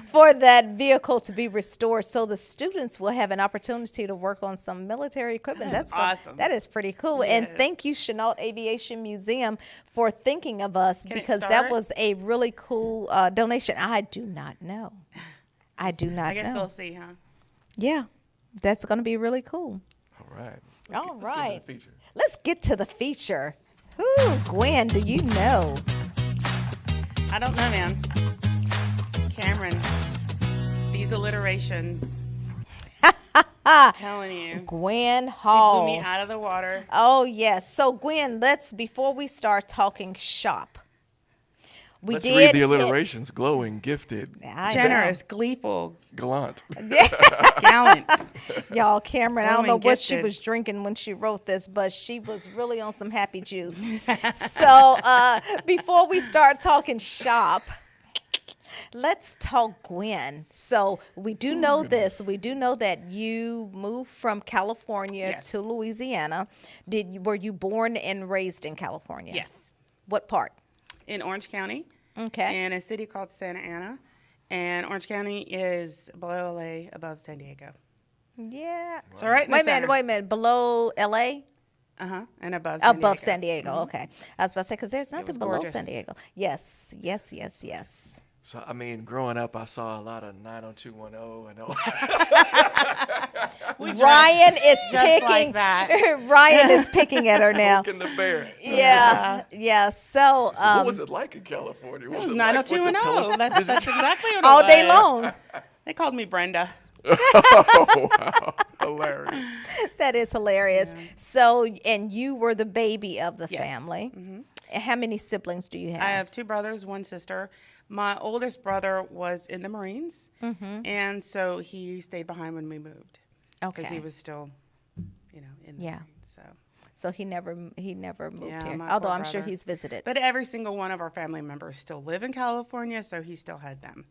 For that vehicle to be restored, so the students will have an opportunity to work on some military equipment. That's awesome. That is pretty cool. Yes. And thank you, Chenault Aviation Museum, for thinking of us, Can it because that start? was a really cool donation. I do not know. I guess they'll see, huh? Yeah, that's going to be really cool. All right. All Let's right. get to the feature. Let's get to the feature. Ooh, Gwen, do you know? I don't know, man. Cameron, these alliterations. I'm telling you. Gwen She Hall. blew me out of the water. Oh, yes. So, Gwen, before we start talking shop, Let's read the alliterations. Glowing, gifted, Generous, gleeful, gallant. gallant. Y'all, Cameron, I don't Glowing, know what she gifted. was drinking when she wrote this, but she was really on some happy juice. So, before we start talking shop, let's talk Gwen. So we do know this. We do know that you moved from California Yes. to Louisiana. Were you born and raised in California? Yes. What part? In Orange County. Okay. In a city called Santa Ana. And Orange County is below LA, above San Diego. Yeah. So right in the Wait a center. minute. Below L.A.? And above San Above Diego. San Diego. Okay. I was about to say, because there's nothing was below gorgeous. San Diego. Yes. Yes. So, I mean, growing up, I saw a lot of 90210 and all. Ryan is Just picking. like that. Ryan is picking at her now. Poking the bear. Yeah. So, What was it like in California? It was 90210. That's exactly what it all was. day long. They called me Brenda. Oh, wow. Hilarious. That is hilarious. So, and you were the baby of the Yes. family. How many siblings do you have? I have 2 brothers, 1 sister. My oldest brother was in the Marines, and so he stayed behind when we moved. Because Okay. he was still, in the Yeah. Marines. So he never moved Yeah, here. my Although poor I'm sure brother. he's visited. But every single one of our family members still live in California, so he still had them.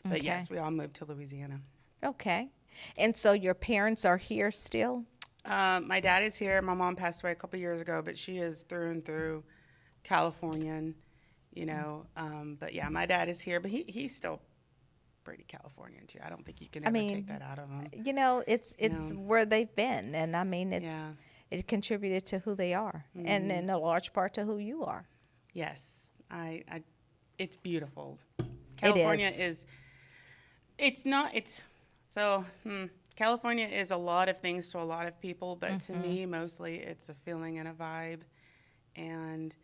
But Okay. yes, we all moved to Louisiana. Okay. And so your parents are here still? My dad is here. My mom passed away a couple years ago, but she is through and through Californian, But yeah, my dad is here, but he's still pretty Californian too. I don't think you can I ever mean, take that out of them. It's where they've been, and I mean, it contributed to who they are, and in a large part to who you are. Yes, it's beautiful. California California is a lot of things to a lot of people, but to me, mostly it's a feeling and a vibe, and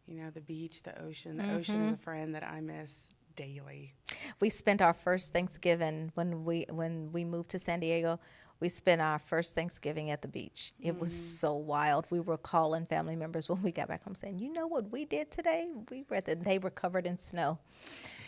the beach, the ocean. The ocean is a friend that I miss daily. We spent our first Thanksgiving when we moved to San Diego. We spent our first Thanksgiving at the beach. It was so wild. We were calling family members when we got back home saying, "You know what we did today? They were covered in snow.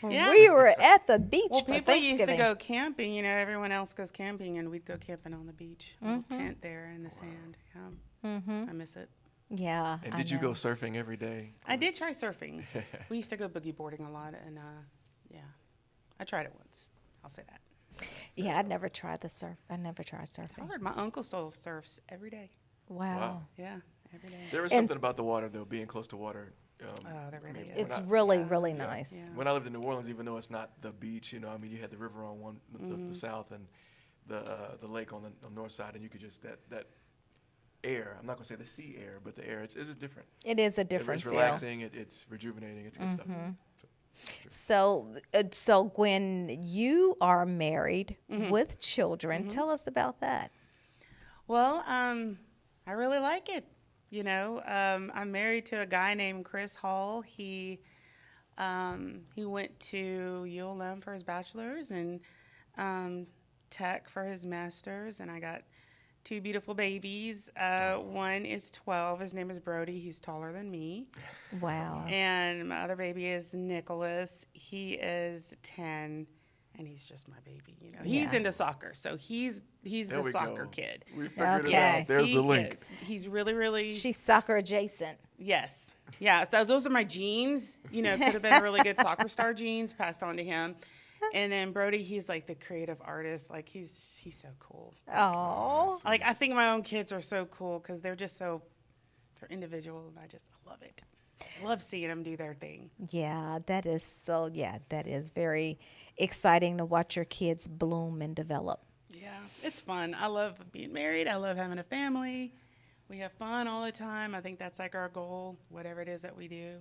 Yeah. We were at the beach Well, for people Thanksgiving." used to go camping. Everyone else goes camping, and we'd go camping on the beach. Little tent there in the sand. Yeah. I miss it. Yeah. And did you go surfing every day? I did try surfing. We used to go boogie boarding a lot, and I tried it once. I'll say that. Yeah, I never tried surfing. It's hard. My uncle still surfs every day. Wow. Yeah, every day. There is something about the water, though, being close to water. There really is. It's really nice. Yeah. When I lived in New Orleans, even though it's not the beach, you had the river on one, the south, and the lake on the north side, and you could just that air. I'm not gonna say the sea air, but the air. It's just different. It is a different It's feel. relaxing. It's rejuvenating. It's good stuff. So Gwen, you are married with children. Tell us about that. Well, I really like it. I'm married to a guy named Chris Hall. He went to ULM for his bachelor's and Tech for his master's, and I got 2 beautiful babies. One is 12. His name is Brody. He's taller than me. Wow. And my other baby is Nicholas. He is 10, and he's just my baby. He's into soccer, so he's There the we soccer go. kid. We figured it Okay. out. There's He the link. is. He's really, really. She's soccer adjacent. Yes. Yeah, those are my genes. Could have been really good soccer star genes passed on to him. And then Brody, he's like the creative artist. Like he's so cool. Oh. Like I think my own kids are so cool because they're individual. And I love it. I love seeing them do their thing. Yeah, that is very exciting to watch your kids bloom and develop. Yeah, it's fun. I love being married. I love having a family. We have fun all the time. I think that's like our goal, whatever it is that we do.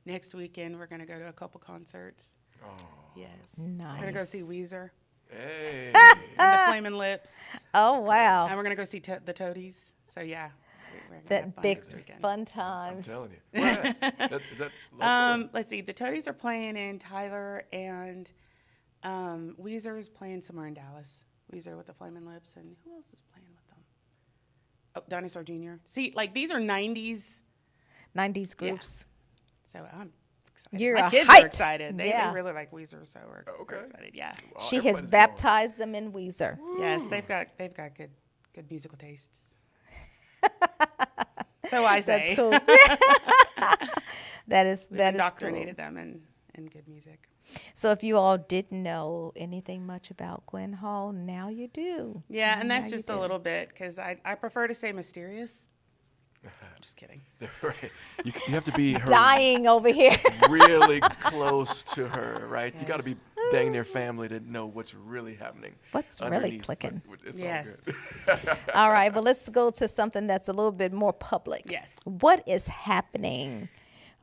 Next weekend, we're going to go to a couple concerts. Oh. Yes. Nice. We're going to go see Weezer Hey. and the Flamin' Lips. Oh, wow. And we're going to go see the Toadies. So, yeah. We're gonna have That fun big next weekend. fun I'm times. telling you. Is that local? Let's see. The Toadies are playing in Tyler, and Weezer is playing somewhere in Dallas. Weezer with the Flamin' Lips, and who else is playing with them? Oh, Dinosaur Jr. See, like these are 90s. 90s groups. So I'm excited. You're My kids hyped. are excited. They really like Weezer, so we're excited. Yeah. Wow, She has everybody's going. baptized them in Weezer. Yes, they've got good musical tastes. So I say. That's cool. that is We've cool. indoctrinated them in good music. So if you all didn't know anything much about Gwen Hall, now you do. Yeah, and Now that's you just a do. little bit because I prefer to say mysterious. Just kidding. Right. You have to be her Dying over here. really close to her, right? You got to be dang near family to know what's really happening. What's really underneath, clicking? but It's Yes. all good. All right, well, let's go to something that's a little bit more public. Yes. What is happening?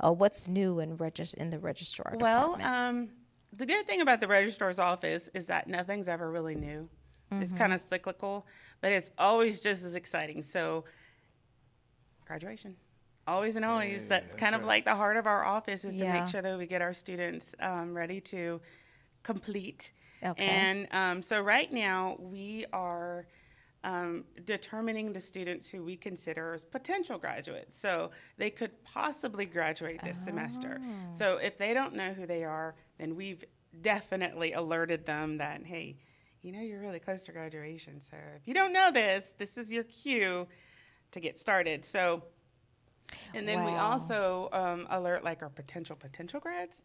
What's new in the registrar department? Well, the good thing about the registrar's office is that nothing's ever really new. It's kind of cyclical, but it's always just as exciting. So, graduation. Always and always. Hey, That's kind of right. like the heart of our office is to Yeah. make sure that we get our students ready to complete. Okay. And so right now we are determining the students who we consider as potential graduates. So they could possibly graduate this semester. So if they don't know who they are, then we've definitely alerted them that, hey, you're really close to graduation. So if you don't know this is your cue to get started. So, and then we Wow. also alert like our potential grads.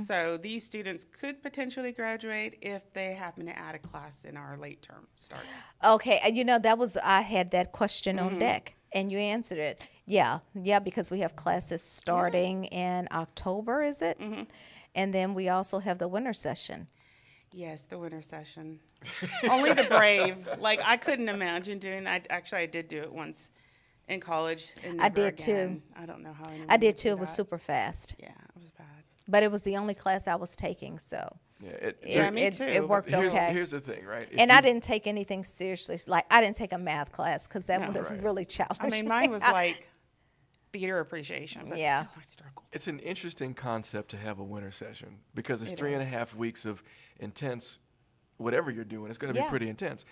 So these students could potentially graduate if they happen to add a class in our late term start. Okay, I had that question on deck, and you answered it. Yeah, because we have classes starting in October, is it? And then we also have the winter session. Yes, the winter session. Only the brave. Like, I couldn't imagine doing that. Actually, I did do it once in college. And I never did too. again. I don't know how anyone I did would too. do It was that. super fast, Yeah, it was bad. but it was the only class I was taking, so Yeah, me too, it but worked okay. Here's the thing, right? If And you- I didn't take anything seriously. Like, I didn't take a math class because that No. would have Right. really challenged I mean, me. mine was like theater appreciation, but Yeah. still I struggled. It's an interesting concept to have a winter session because it's It 3.5 weeks of intense, whatever you're doing, it's going to be Yeah. pretty intense.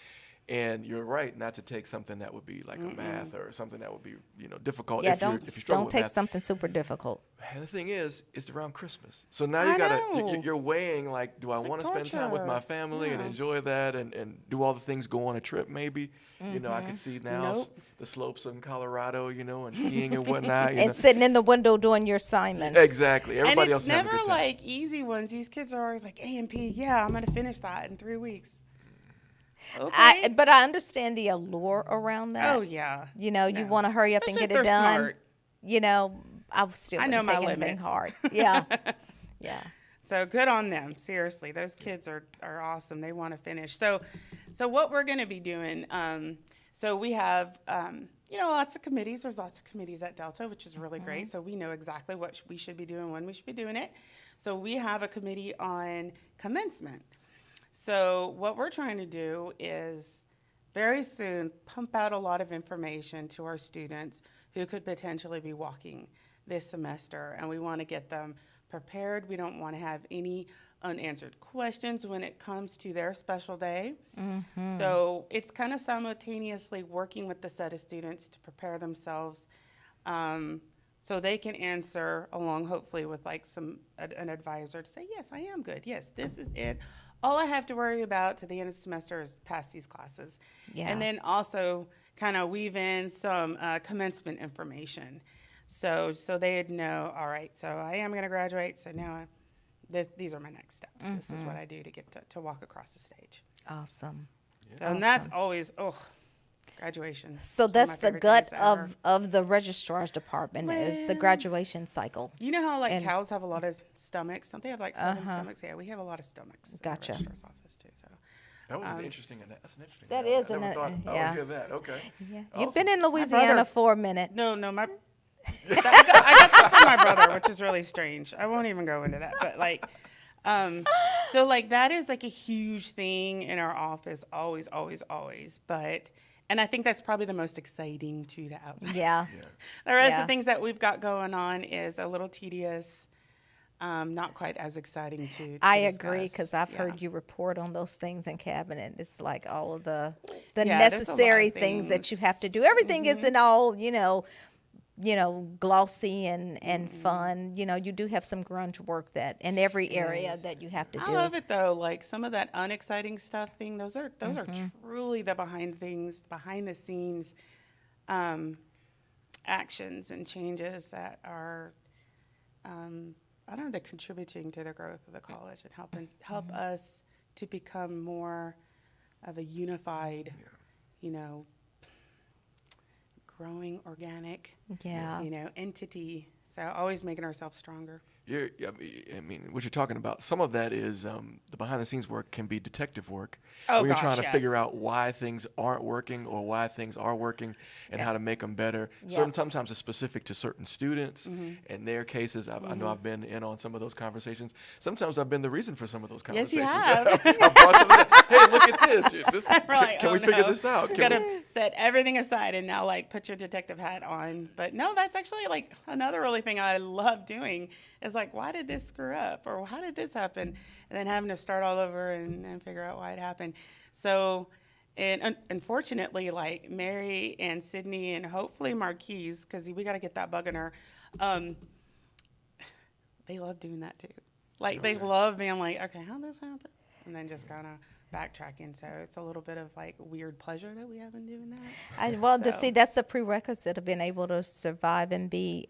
And you're right not to take something that would be like a math or something that would be, difficult Yeah, if you struggle don't with take math. something super difficult. And the thing is, it's around Christmas. So now I you gotta, know. you're weighing like, do I It's like want to spend time with my torture. family and Yeah. enjoy that and do all the things, go on a trip maybe? I could see now Nope. the slopes in Colorado, and skiing and whatnot. And sitting in the window doing your assignments. Exactly. Everybody And else it's is having a never good time. like easy ones. These kids are always like A and P. Yeah, I'm gonna finish that in 3 weeks. Okay. But I understand the allure around that. Oh yeah. You Yeah. want to hurry up Especially and if get it they're done. smart. I still I know wouldn't my take anything limits. hard. Yeah. Yeah. So good on them. Seriously, those kids are awesome. They want to finish. So what we're going to be doing. So we have lots of committees. There's lots of committees at Delta, which is really great. So we know exactly what we should be doing, when we should be doing it. So we have a committee on commencement. So what we're trying to do is very soon pump out a lot of information to our students who could potentially be walking this semester, and we want to get them prepared. We don't want to have any unanswered questions when it comes to their special day. So it's kind of simultaneously working with the set of students to prepare themselves so they can answer along, hopefully with like an advisor to say, yes, I am good. Yes, this is it. All I have to worry about to the end of the semester is pass these classes. Yeah. And then also kind of weave in some commencement information. So they'd know, all right, so I am going to graduate, so now these are my next steps. This is what I do to get to walk across the stage. Awesome. So, and that's always, graduation. So It's one of that's my the favorite gut things ever. of the registrar's department is the Well, graduation cycle. You know how and- cows have a lot of stomachs? Don't they have like 7 stomachs? Yeah, we have a lot of stomachs Gotcha. in the registrar's office too. So That was an interesting. That's an interesting. That analogy. is I never an- thought I yeah. would hear that. Okay. Yeah. Awesome. You've been in Louisiana brother- for a minute. no, my I got that from my brother, which is really strange. I won't even go into that, but like, so like that is like a huge thing in our office, always, always, always. And I think that's probably the most exciting to the outside. Yeah. The rest Yeah. of the things that we've got going on is a little tedious, not quite as exciting to I agree discuss. because I've Yeah. heard you report on those things in cabinet. It's like all of the Yeah, there's a lot of necessary things that you have to do. Everything isn't all glossy and fun. You do have some grunge work that in every area that you have to do. I love it though. Like some of that unexciting stuff thing. Those are truly the behind the scenes actions and changes that are, they're contributing to the growth of the college and help us to become more of a unified, growing organic, Yeah. entity. So always making ourselves stronger. I mean, what you're talking about, some of that is the behind-the-scenes work can be detective work. Oh, where you're gosh, trying to yes. figure out why things aren't working or why things are working and how to make them better. Sometimes it's specific to certain students. In their cases, I know I've been in on some of those conversations. Sometimes I've been the reason for some of those Yes, conversations. you have. I've brought some of that, hey, look at this. Right. Can Oh, we figure no. this out? You Can gotta we- set everything aside and now like put your detective hat on. But no, that's actually like another really thing I love doing is like, why did this screw up or how did this happen? And then having to start all over and figure out why it happened. So, and unfortunately, like Mary and Sydney and hopefully Marquise, because we got to get that bug in her, they love doing that too. Like they love being like, okay, how did this happen? And then just kind of backtracking. So it's a little bit of like weird pleasure that we have in doing that. So- That's a prerequisite of being able to survive and be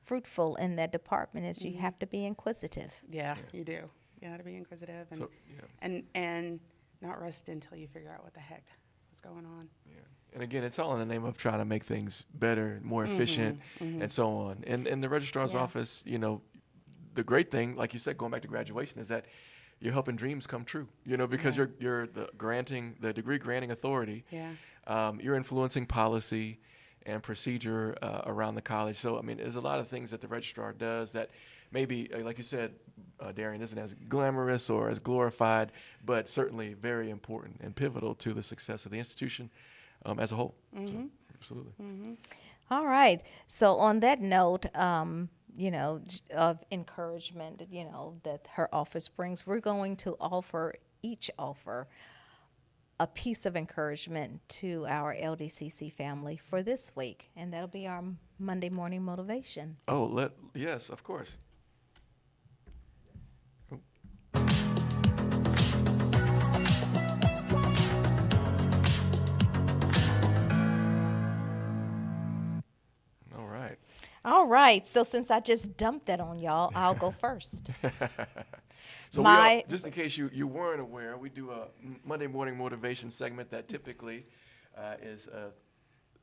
fruitful in that department is you have to be inquisitive. Yeah, you do. You got to be inquisitive and, So, and not rest until you figure out what the heck is going on. And again, it's all in the name of trying to make things better, more efficient, and so on. And in the registrar's Yeah. office, the great thing, like you said, going back to graduation, is that you're helping dreams come true. Because you're the degree granting authority. Yeah. You're influencing policy and procedure around the college. So, I mean, there's a lot of things that the registrar does that maybe, like you said, Darian, isn't as glamorous or as glorified, but certainly very important and pivotal to the success of the institution as a whole. So, absolutely. All right. So on that note, of encouragement, that her office brings, we're going to each offer a piece of encouragement to our LDCC family for this week, and that'll be our Monday morning motivation. Oh, yes, of course. Oh. All right. All right. So since I just dumped that on y'all, I'll go first. So just in case you weren't aware, we do a Monday morning motivation segment that typically is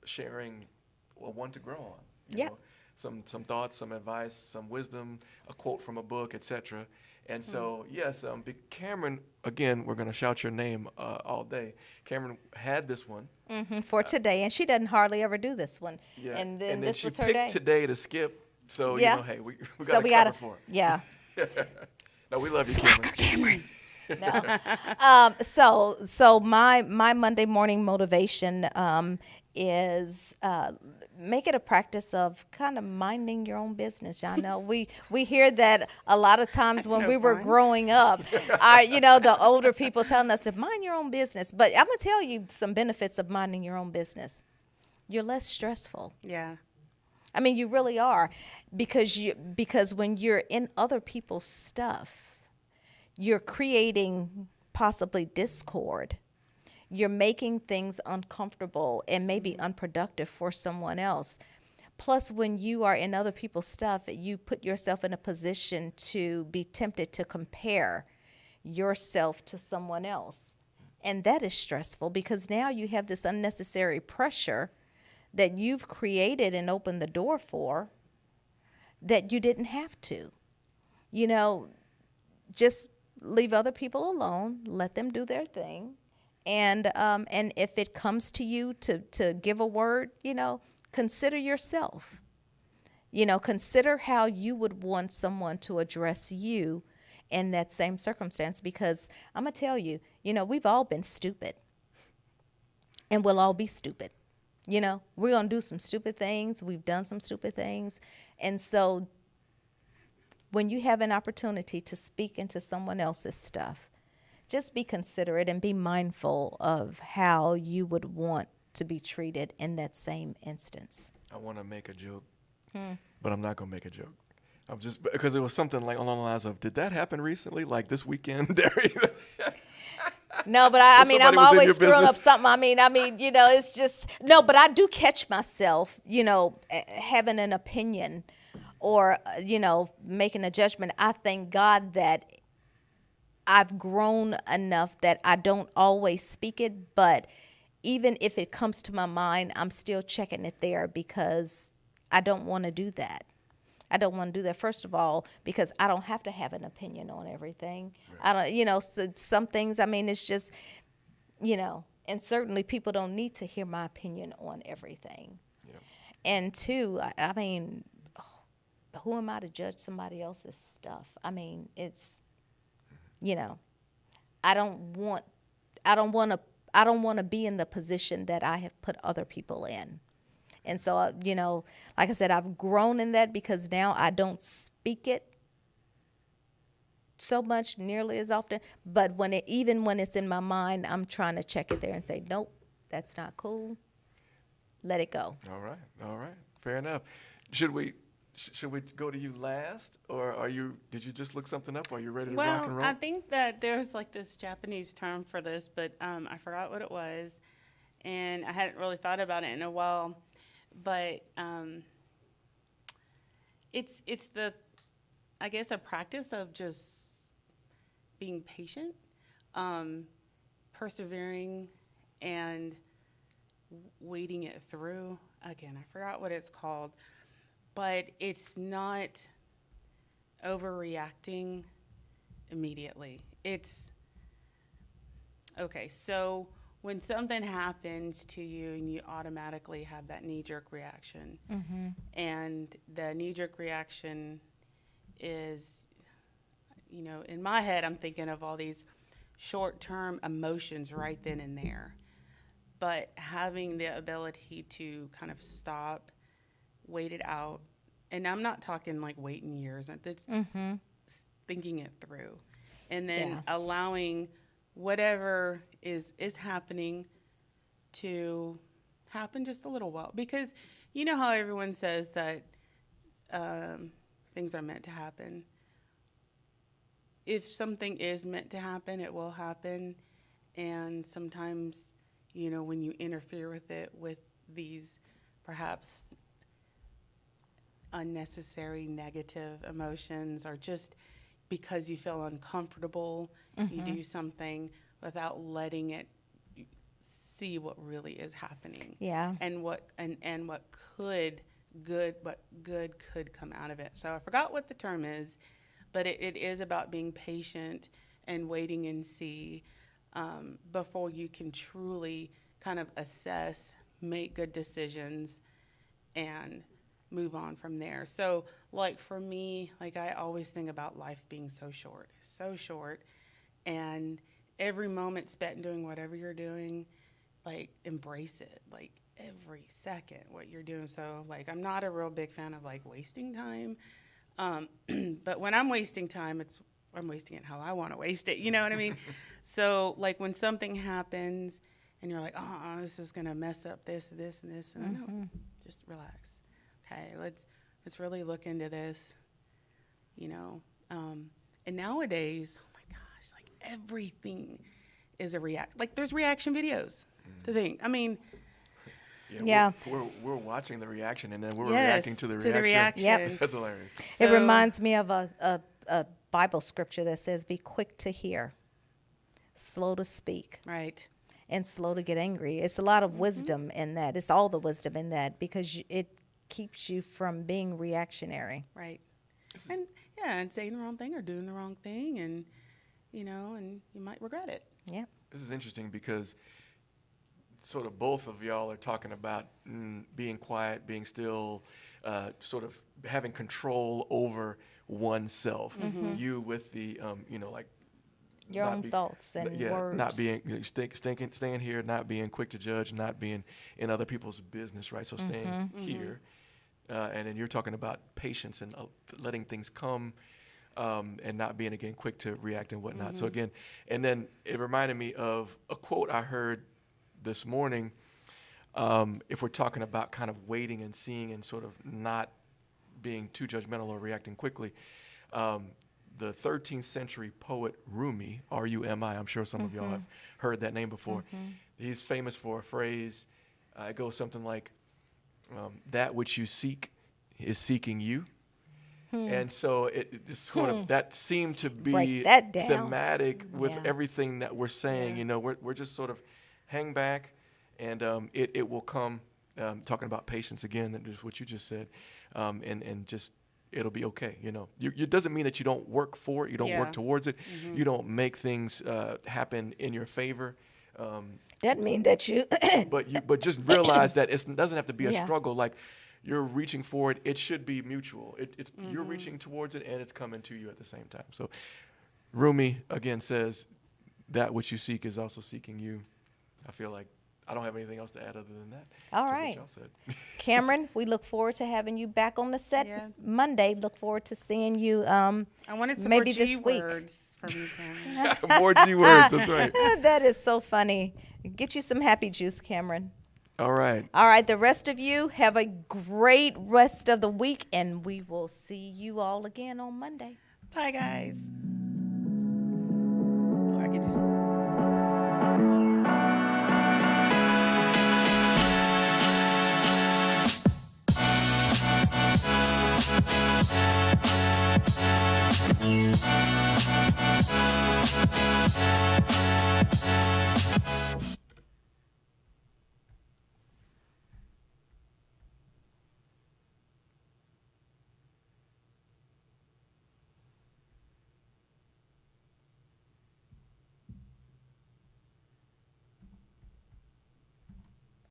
sharing one to grow on. Yeah. Some thoughts, some advice, some wisdom, a quote from a book, etc. And so, yes, Cameron, again, we're going to shout your name all day. Cameron had this one. For today, and she doesn't hardly ever do this one. Yeah. And then this she was her picked day. today to skip. So, Yeah. hey, we got So to we cover gotta, for her. yeah. No, we love you, Cameron. No. So my Monday morning motivation is make it a practice of kind of minding your own business. Y'all know we hear that a lot of times when no we were fun. growing up. The older people telling us to mind your own business. But I'm gonna tell you some benefits of minding your own business. You're less stressful. Yeah. I mean, you really are, because when you're in other people's stuff, you're creating possibly discord. You're making things uncomfortable and maybe unproductive for someone else. Plus, when you are in other people's stuff, you put yourself in a position to be tempted to compare yourself to someone else. And that is stressful because now you have this unnecessary pressure that you've created and opened the door for that you didn't have to. Just leave other people alone, let them do their thing. And if it comes to you to give a word, consider yourself. Consider how you would want someone to address you in that same circumstance, because I'm going to tell you, we've all been stupid and we'll all be stupid. We're going to do some stupid things. We've done some stupid things. And so when you have an opportunity to speak into someone else's stuff, just be considerate and be mindful of how you would want to be treated in that same instance. I want to make a joke, but I'm not going to make a joke. I'm just, because it was something like along the lines of, did that happen recently? Like this weekend, Darian? No, but I'm somebody was in always your screwing up business? something. It's just, no, but I do catch myself, having an opinion or, making a judgment. I thank God that I've grown enough that I don't always speak it, but even if it comes to my mind, I'm still checking it there because I don't want to do that. I don't want to do that, first of all, because I don't have to have an opinion on everything. Right. I don't, some things, it's just, and certainly people don't need to hear my opinion on everything. Yeah. And two, who am I to judge somebody else's stuff? It's, I don't want to be in the position that I have put other people in. And so, like I said, I've grown in that because now I don't speak it so much, nearly as often. But even when it's in my mind, I'm trying to check it there and say, nope, that's not cool. Let it go. All right. Fair enough. Should we go to you last, or did you just look something up? Or are you ready to rock and roll? I think that there's like this Japanese term for this, but I forgot what it was, and I hadn't really thought about it in a while. But it's I guess a practice of just being patient, persevering, and waiting it through. Again, I forgot what it's called, but it's not overreacting. immediately. It's okay. So when something happens to you and you automatically have that knee-jerk reaction, and the knee-jerk reaction is, in my head, I'm thinking of all these short-term emotions right then and there. But having the ability to kind of stop, wait it out, and I'm not talking like waiting years, it's thinking it through, and then allowing whatever is happening to happen just a little while. Because you know how everyone says that things are meant to happen. If something is meant to happen, it will happen. And sometimes, when you interfere with it with these perhaps unnecessary negative emotions, or just because you feel uncomfortable, you do something without letting it see what really is happening. Yeah. And what good could come out of it. So I forgot what the term is, but it is about being patient and waiting and see before you can truly kind of assess, make good decisions, and move on from there. So like for me, like I always think about life being so short, and every moment spent doing whatever you're doing, like embrace it, like every second what you're doing. So like I'm not a real big fan of like wasting time, but when I'm wasting time, I'm wasting it how I want to waste it, you know what I mean? So like when something happens and you're like, this is gonna mess up this, and I know, just relax. Okay, let's really look into this, and nowadays, oh my gosh, like everything is a react. Like there's reaction videos to things. I mean, we're watching the reaction, and then we're yes, reacting to the reaction. Yep. That's hilarious. It reminds me of a Bible scripture that says, "Be quick to hear, slow to speak, right, and slow to get angry." It's a lot of wisdom in that. It's all the wisdom in that, because it keeps you from being reactionary. right, and saying the wrong thing or doing the wrong thing, and and you might regret it. Yeah. This is interesting because sort of both of y'all are talking about being quiet, being still, sort of having control over oneself. You with the, like Your own thoughts and words. Not being staying here, not being quick to judge, not being in other people's business, right? So staying here, and then you're talking about patience and letting things come, and not being again quick to react and whatnot. So again, and then it reminded me of a quote I heard this morning. If we're talking about kind of waiting and seeing and sort of not being too judgmental or reacting quickly. The 13th century poet Rumi, R-U-M-I, I'm sure some of y'all have heard that name before. He's famous for a phrase. It goes something like, that which you seek is seeking you. And so it just sort of, that seemed to be thematic with everything that we're saying. We're just sort of hang back, and it will come. Talking about patience again, and just what you just said, and just it'll be okay. It doesn't mean that you don't work for it, you don't work towards it, you don't make things happen in your favor. Doesn't mean that you. but just realize that it doesn't have to be a struggle. Like you're reaching for it, it should be mutual. You're reaching towards it, and it's coming to you at the same time. So Rumi again says, "That which you seek is also seeking you." I feel like I don't have anything else to add other than that. All right. Cameron, we look forward to having you back on the set Monday. Look forward to seeing you I wanted some maybe more this week. G-words from you, Cameron. More G words, that's right. That is so funny. Get you some happy juice, Cameron. All right. All right, the rest of you have a great rest of the week, and we will see you all again on Monday. Bye, guys. Oh, I could just...